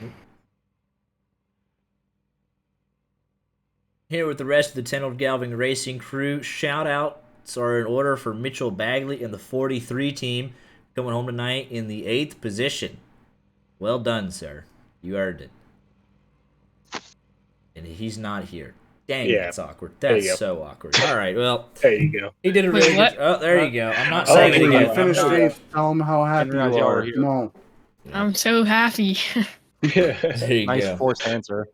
Here with the rest of the 10 Old Galvin Racing crew, shout outs are in order for Mitchell Bagley and the 43 team coming home tonight in the 8th position. Well done, sir. You earned it. And he's not here. Dang, Yeah. that's awkward. There you That's go. so awkward. All right, well, There you go. he did a really good. Oh, there you go. I'm not Oh, saying it you again. finished I'm not- eighth. Tell them how happy Didn't realize you y'all were are. here. Come on. I'm so happy. There you Nice go. forced answer.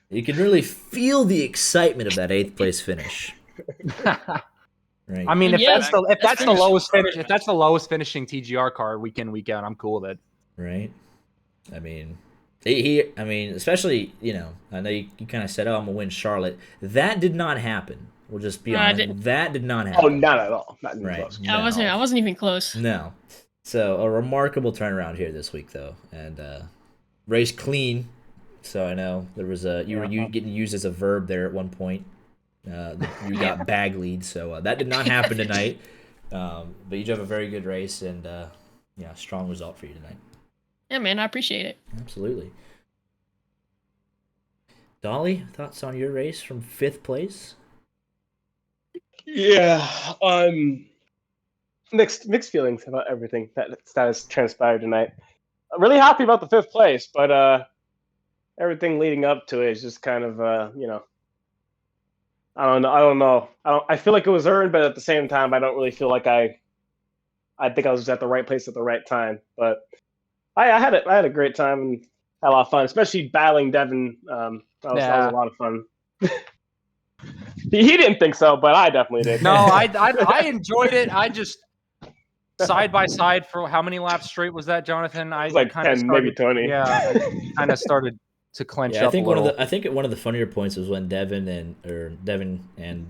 You can really feel the excitement of that 8th place finish. Right. I mean, if Yeah, that's the lowest finish, if that's the lowest finishing TGR car week in week out, I'm cool with it. Right. I mean, I mean, especially, I know you kind of said, "Oh, I'm gonna win Charlotte." That did not happen. We'll just be No, I honest. didn't. That did not happen. Oh, not at all. Not even Right. close. I wasn't even close. No. So a remarkable turnaround here this week, though, and race clean. So I know there was you were getting used as a verb there at one point. You got bag lead, so that did not happen tonight. But you drove a very good race, and strong result for you tonight. Yeah, man, I appreciate it. Absolutely. Dolly, thoughts on your race from 5th place? Yeah, mixed feelings about everything that has transpired tonight. I'm really happy about the 5th place, but everything leading up to it is just kind of I don't know. I feel like it was earned, but at the same time, I don't really feel like I think I was at the right place at the right time. But I had a great time and had a lot of fun, especially battling Devin. That was a lot of fun. He didn't think so, but I definitely did. No, I enjoyed it. I just side by side for how many laps straight was that, Jonathan? I like kind of 10, maybe 20. Yeah, I kind of started to clench I up think a little. I think one of the funnier points was when Devin and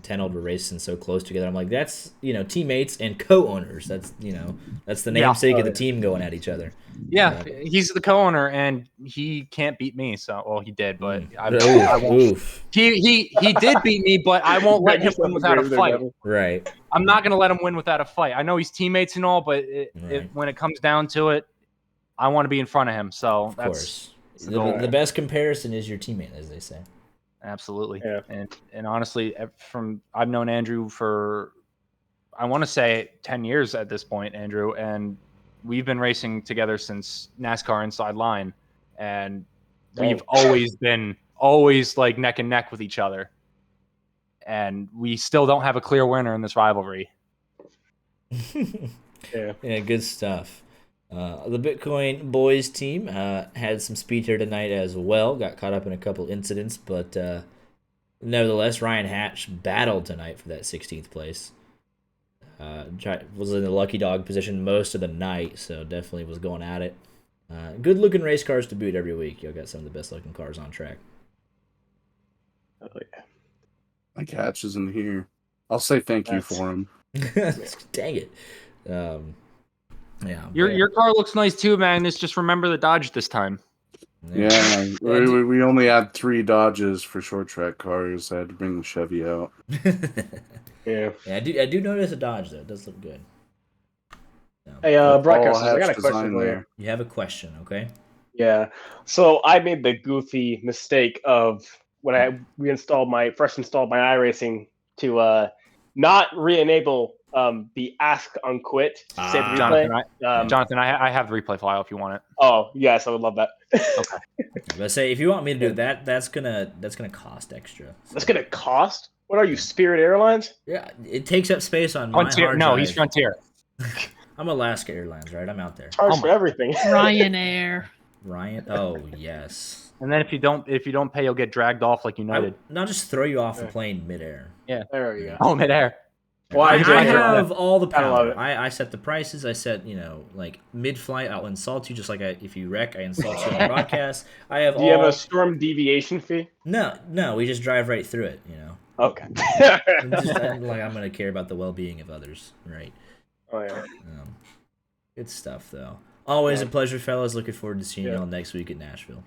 Tenold were racing so close together. I'm like, that's teammates and co-owners. That's that's the namesake of the team going at each other. Yeah, he's the co-owner and he can't beat me. So, well, he did, but I won't. Oof. He did beat me, but I won't let him win without a fight. Right. I'm not going to let him win without a fight. I know he's teammates and all, but when it comes down to it, I want to be in front of him. So of course, the best comparison is your teammate, as they say. Absolutely. Yeah. And honestly, I've known Andrew for I want to say 10 years at this point, Andrew, and we've been racing together since NASCAR Inside Line, and we've always been like neck and neck with each other. And we still don't have a clear winner in this rivalry. Yeah, good stuff. The Bitcoin boys team had some speed here tonight as well. Got caught up in a couple incidents, but nevertheless, Ryan Hatch battled tonight for that 16th place. Was in the lucky dog position most of the night, so definitely was going at it. Good looking race cars to boot every week. Y'all got some of the best looking cars on track. Oh yeah. Like Hatch isn't here. I'll say thank you for him. Dang it. Yeah. Your car looks nice too, man. Just remember the Dodge this time. Yeah, we only had 3 Dodges for short track cars. I had to bring the Chevy out. Yeah. I do notice a Dodge though. It does look good. Hey, broadcasters, I got a question for you. You have a question, okay? Yeah. So I made the goofy mistake of when I installed my iRacing to not re-enable the ask unquit to save the replay. Jonathan, I have the replay file if you want it. Oh yes, I would love that. Okay. Let's say if you want me to do that, that's gonna cost extra. So. That's gonna cost? What are you, Spirit Airlines? Yeah, it takes up space on my Frontier. hard No, drive. He's Frontier. I'm Alaska Airlines, right? I'm out there. Charge for everything. Ryanair. Ryan. Oh yes. And then if you don't pay, you'll get dragged off like United. Not just throw you off the plane midair. Yeah. There you go. Oh, midair. Well, I have all the power. I set the prices. I set, like mid-flight, I'll insult you just like if you wreck, I insult you on the broadcast. I have. Do you have a storm deviation fee? No, we just drive right through it. Okay. I'm gonna care about the well-being of others, right? Oh yeah. Good stuff, though. Always a pleasure, fellas. Looking forward to seeing you all next week at Nashville.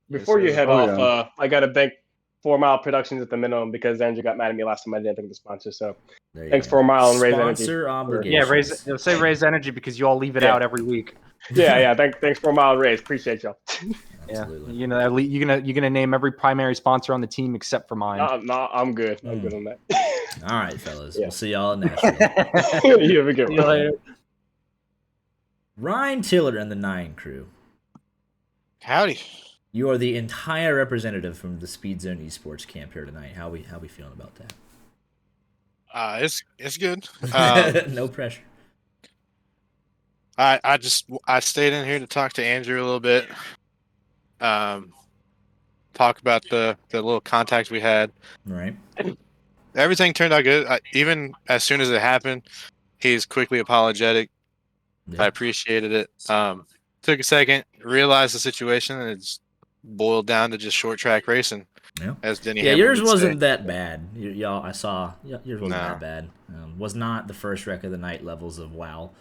Before you head off, I gotta thank 4 Mile Productions at the minimum because Andrew got mad at me last time I didn't think of the sponsor. So thanks 4 Mile and Raise Energy. Sponsor obligations. Yeah, say Raise Energy because you all leave it out every week. Yeah. Thanks 4 Mile and Raise. Appreciate y'all. Absolutely. You're gonna name every primary sponsor on the team except for mine. No, I'm good. I'm good on that. All right, fellas. We'll see y'all in Nashville. You have a good one. Later. Ryan Tiller and the 9 crew. Howdy. You are the entire representative from the Speed Zone Esports camp here tonight. How we feeling about that? It's good. No pressure. I stayed in here to talk to Andrew a little bit. Talk about the little contact we had. Right. Everything turned out good. Even as soon as it happened, he's quickly apologetic. Yeah. I appreciated it. Took a second, realized the situation, and it's boiled down to just short track racing. Yeah. As Denny yours wasn't that bad. Y'all, I saw yours wasn't that bad. Was not the first wreck of the night levels of WoW.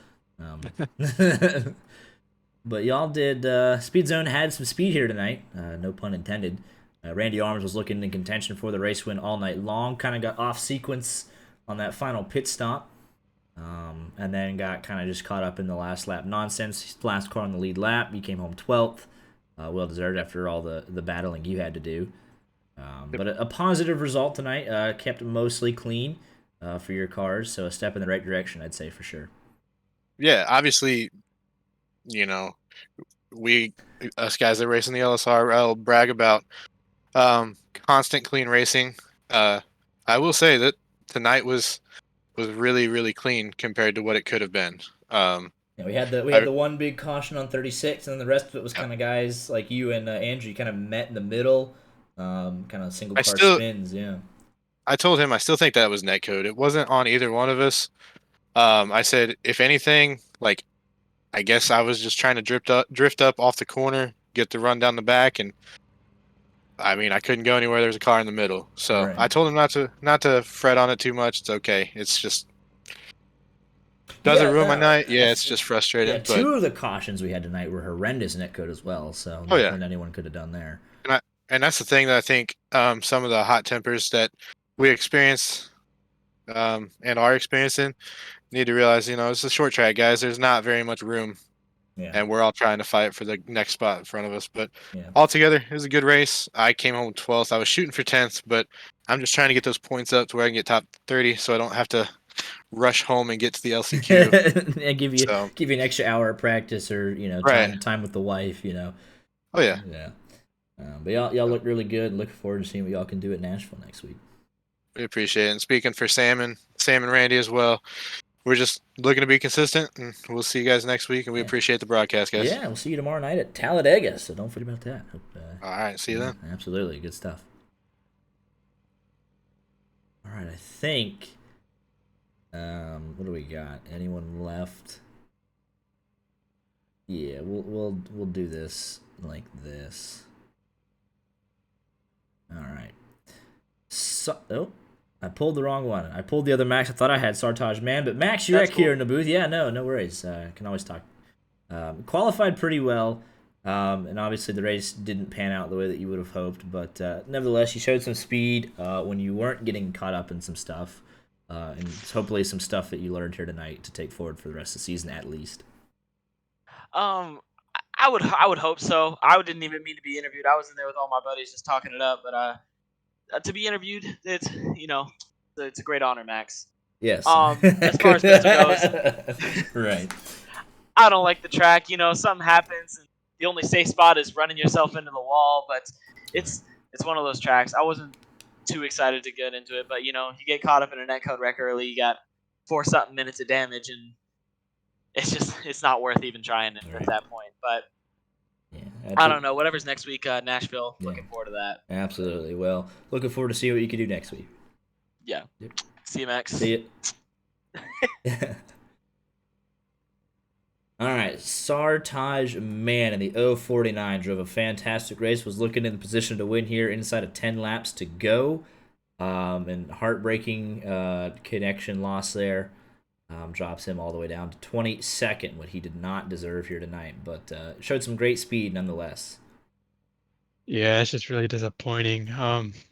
But y'all did. Speed Zone had some speed here tonight. No pun intended. Randy Arms was looking in contention for the race win all night long. Kind of got off sequence on that final pit stop. And then got kind of just caught up in the last lap nonsense. Last car on the lead lap. You came home 12th. Well deserved after all the battling you had to do. But a positive result tonight. Kept mostly clean for your cars. So a step in the right direction, I'd say for sure. Yeah, obviously, you know, us guys that race in the LSRL brag about constant clean racing. I will say that tonight was really, really clean compared to what it could have been. Yeah, we had the one big caution on 36, and then the rest of it was kind of guys like you and Andrew. You kind of met in the middle, kind of single car spins. Yeah. I told him I still think that was netcode. It wasn't on either one of us. I said if anything, like I guess I was just trying to drift up off the corner, get the run down the back, and I mean I couldn't go anywhere. There's a car in the middle, so Right. I told him not to fret on it too much. It's okay. It's just doesn't ruin my night. Yeah, it's just frustrating. Yeah, two of the cautions we had tonight were horrendous netcode as well. So nothing anyone could have done there. And that's the thing that I think some of the hot tempers that we experience and are experiencing need to realize, it's a short track, guys. There's not very much room. Yeah. And we're all trying to fight for the next spot in front of us. But altogether, it was a good race. I came home 12th. I was shooting for 10th, but I'm just trying to get those points up to where I can get top 30 so I don't have to rush home and get to the LCQ. And give you an extra hour of practice or, time with the wife, Oh, yeah. Yeah. But y'all look really good. Looking forward to seeing what y'all can do at Nashville next week. We appreciate it. And speaking for Sam and Randy as well, we're just looking to be consistent, and we'll see you guys next week, and we appreciate the broadcast, guys. Yeah, we'll see you tomorrow night at Talladega, so don't forget about that. All right, see you then. Absolutely, good stuff. All right, I think, what do we got? Anyone left? Yeah, we'll do this like this. All right. So, I pulled the wrong one. I pulled the other Max. I thought I had Sartaj Man, but Max, you're back here in the booth. Yeah, no worries. Can always talk. Qualified pretty well, and obviously the race didn't pan out the way that you would have hoped, but nevertheless, you showed some speed when you weren't getting caught up in some stuff, and hopefully some stuff that you learned here tonight to take forward for the rest of the season at least. I would hope so. I didn't even mean to be interviewed. I was in there with all my buddies just talking it up, but to be interviewed, it's it's a great honor, Max. Yes. As far as pistol goes, right. I don't like the track. Something happens, and the only safe spot is running yourself into the wall. But it's one of those tracks. I wasn't too excited to get into it, but you get caught up in a netcode wreck early. You got 4-something minutes of damage, and it's not worth even trying at that point. But I don't know. Whatever's next week, Nashville. Looking forward to that. Absolutely. Well, looking forward to seeing what you can do next week. Yeah. Yep. See you, Max. See you. All right. Sartaj Man in the 049 drove a fantastic race. Was looking in the position to win here inside of 10 laps to go. And heartbreaking connection loss there. Drops him all the way down to 22nd, what he did not deserve here tonight, but showed some great speed nonetheless. Yeah, it's just really disappointing.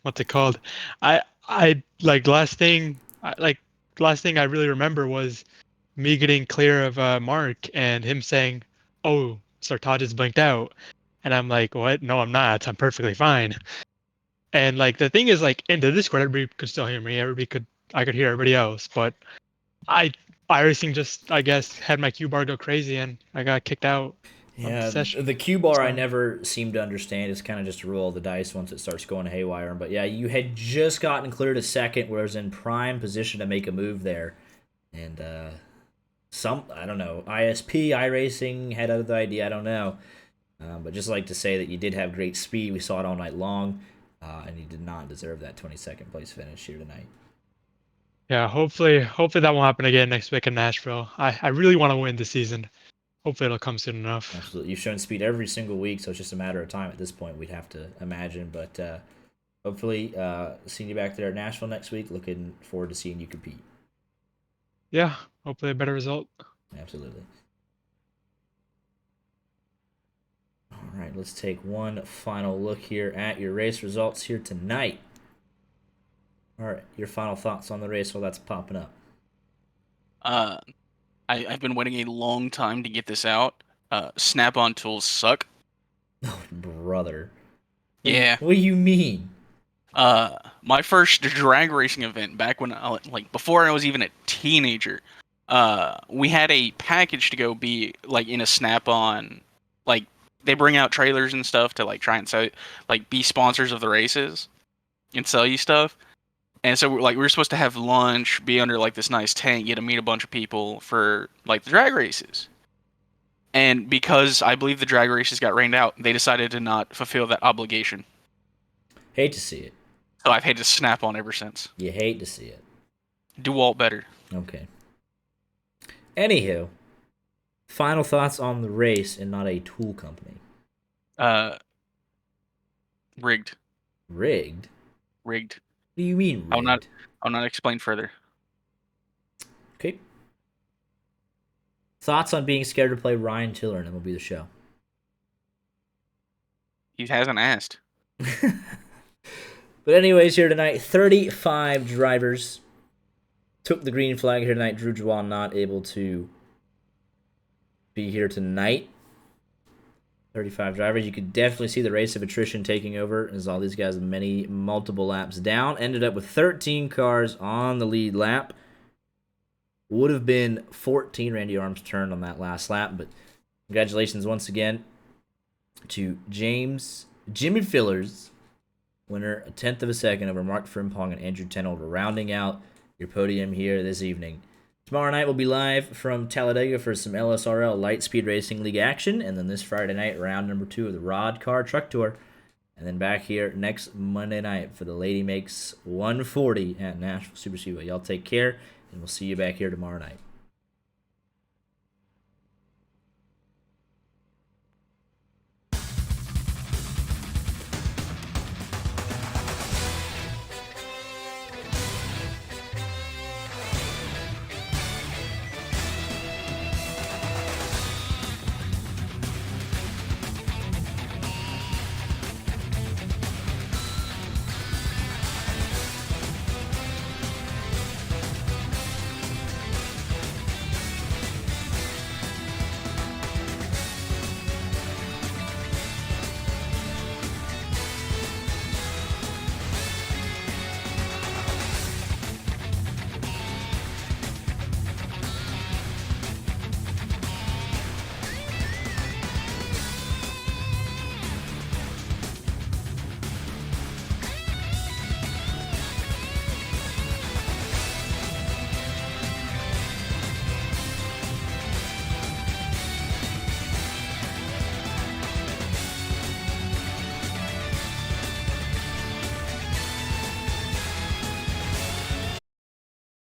What's it called? I last thing I really remember was me getting clear of Mark and him saying, "Oh, Sartaj is blinked out," and I'm like, "What? No, I'm not. I'm perfectly fine." And the thing is, in the Discord, everybody could still hear me. I could hear everybody else, but iRacing just, I guess, had my Q bar go crazy and I got kicked out. Yeah, the Q bar I never seem to understand. It's kind of just a roll of the dice once it starts going haywire. But yeah, you had just gotten cleared a second, whereas in prime position to make a move there, and I don't know, ISP iRacing had other idea. I don't know, but just like to say that you did have great speed. We saw it all night long, and you did not deserve that 22nd place finish here tonight. Yeah, hopefully that won't happen again next week in Nashville. I really want to win this season. Hopefully it'll come soon enough. Absolutely. You've shown speed every single week, so it's just a matter of time at this point, we'd have to imagine. But hopefully seeing you back there at Nashville next week. Looking forward to seeing you compete. Yeah, hopefully a better result. Absolutely. All right, let's take one final look here at your race results here tonight. All right, your final thoughts on the race while that's popping up. I've been waiting a long time to get this out. Snap-on tools suck. Brother. Yeah. What do you mean? My first drag racing event back when before I was even a teenager, we had a package to go be like in a Snap-on, like they bring out trailers and stuff to like try and sell, like be sponsors of the races and sell you stuff. And so we were supposed to have lunch, be under like this nice tent, get to meet a bunch of people for like the drag races. And because I believe the drag races got rained out, they decided to not fulfill that obligation. Hate to see it. So I've hated Snap-on ever since. You hate to see it. DeWalt better. Okay. Anywho, final thoughts on the race and not a tool company. Rigged. Rigged? Rigged. What do you mean rigged? I'll not explain further. Okay. Thoughts on being scared to play Ryan Tiller in MLB The Show? He hasn't asked. But anyways, here tonight, 35 drivers took the green flag here tonight. Drew Jawal not able to be here tonight. 35 drivers. You could definitely see the race of attrition taking over as all these guys multiple laps down. Ended up with 13 cars on the lead lap. Would have been 14 Randy Arms turned on that last lap, but congratulations once again to Jimmy Fillers, winner a 1/10 of a second over Mark Frimpong and Andrew Tenold, rounding out your podium here this evening. Tomorrow night we'll be live from Talladega for some LSRL Light Speed Racing League action, and then this Friday night, round number 2 of the Rod Car Truck Tour, and then back here next Monday night for the Lady Makes 140 at Nashville Super Speedway. Y'all take care, and we'll see you back here tomorrow night.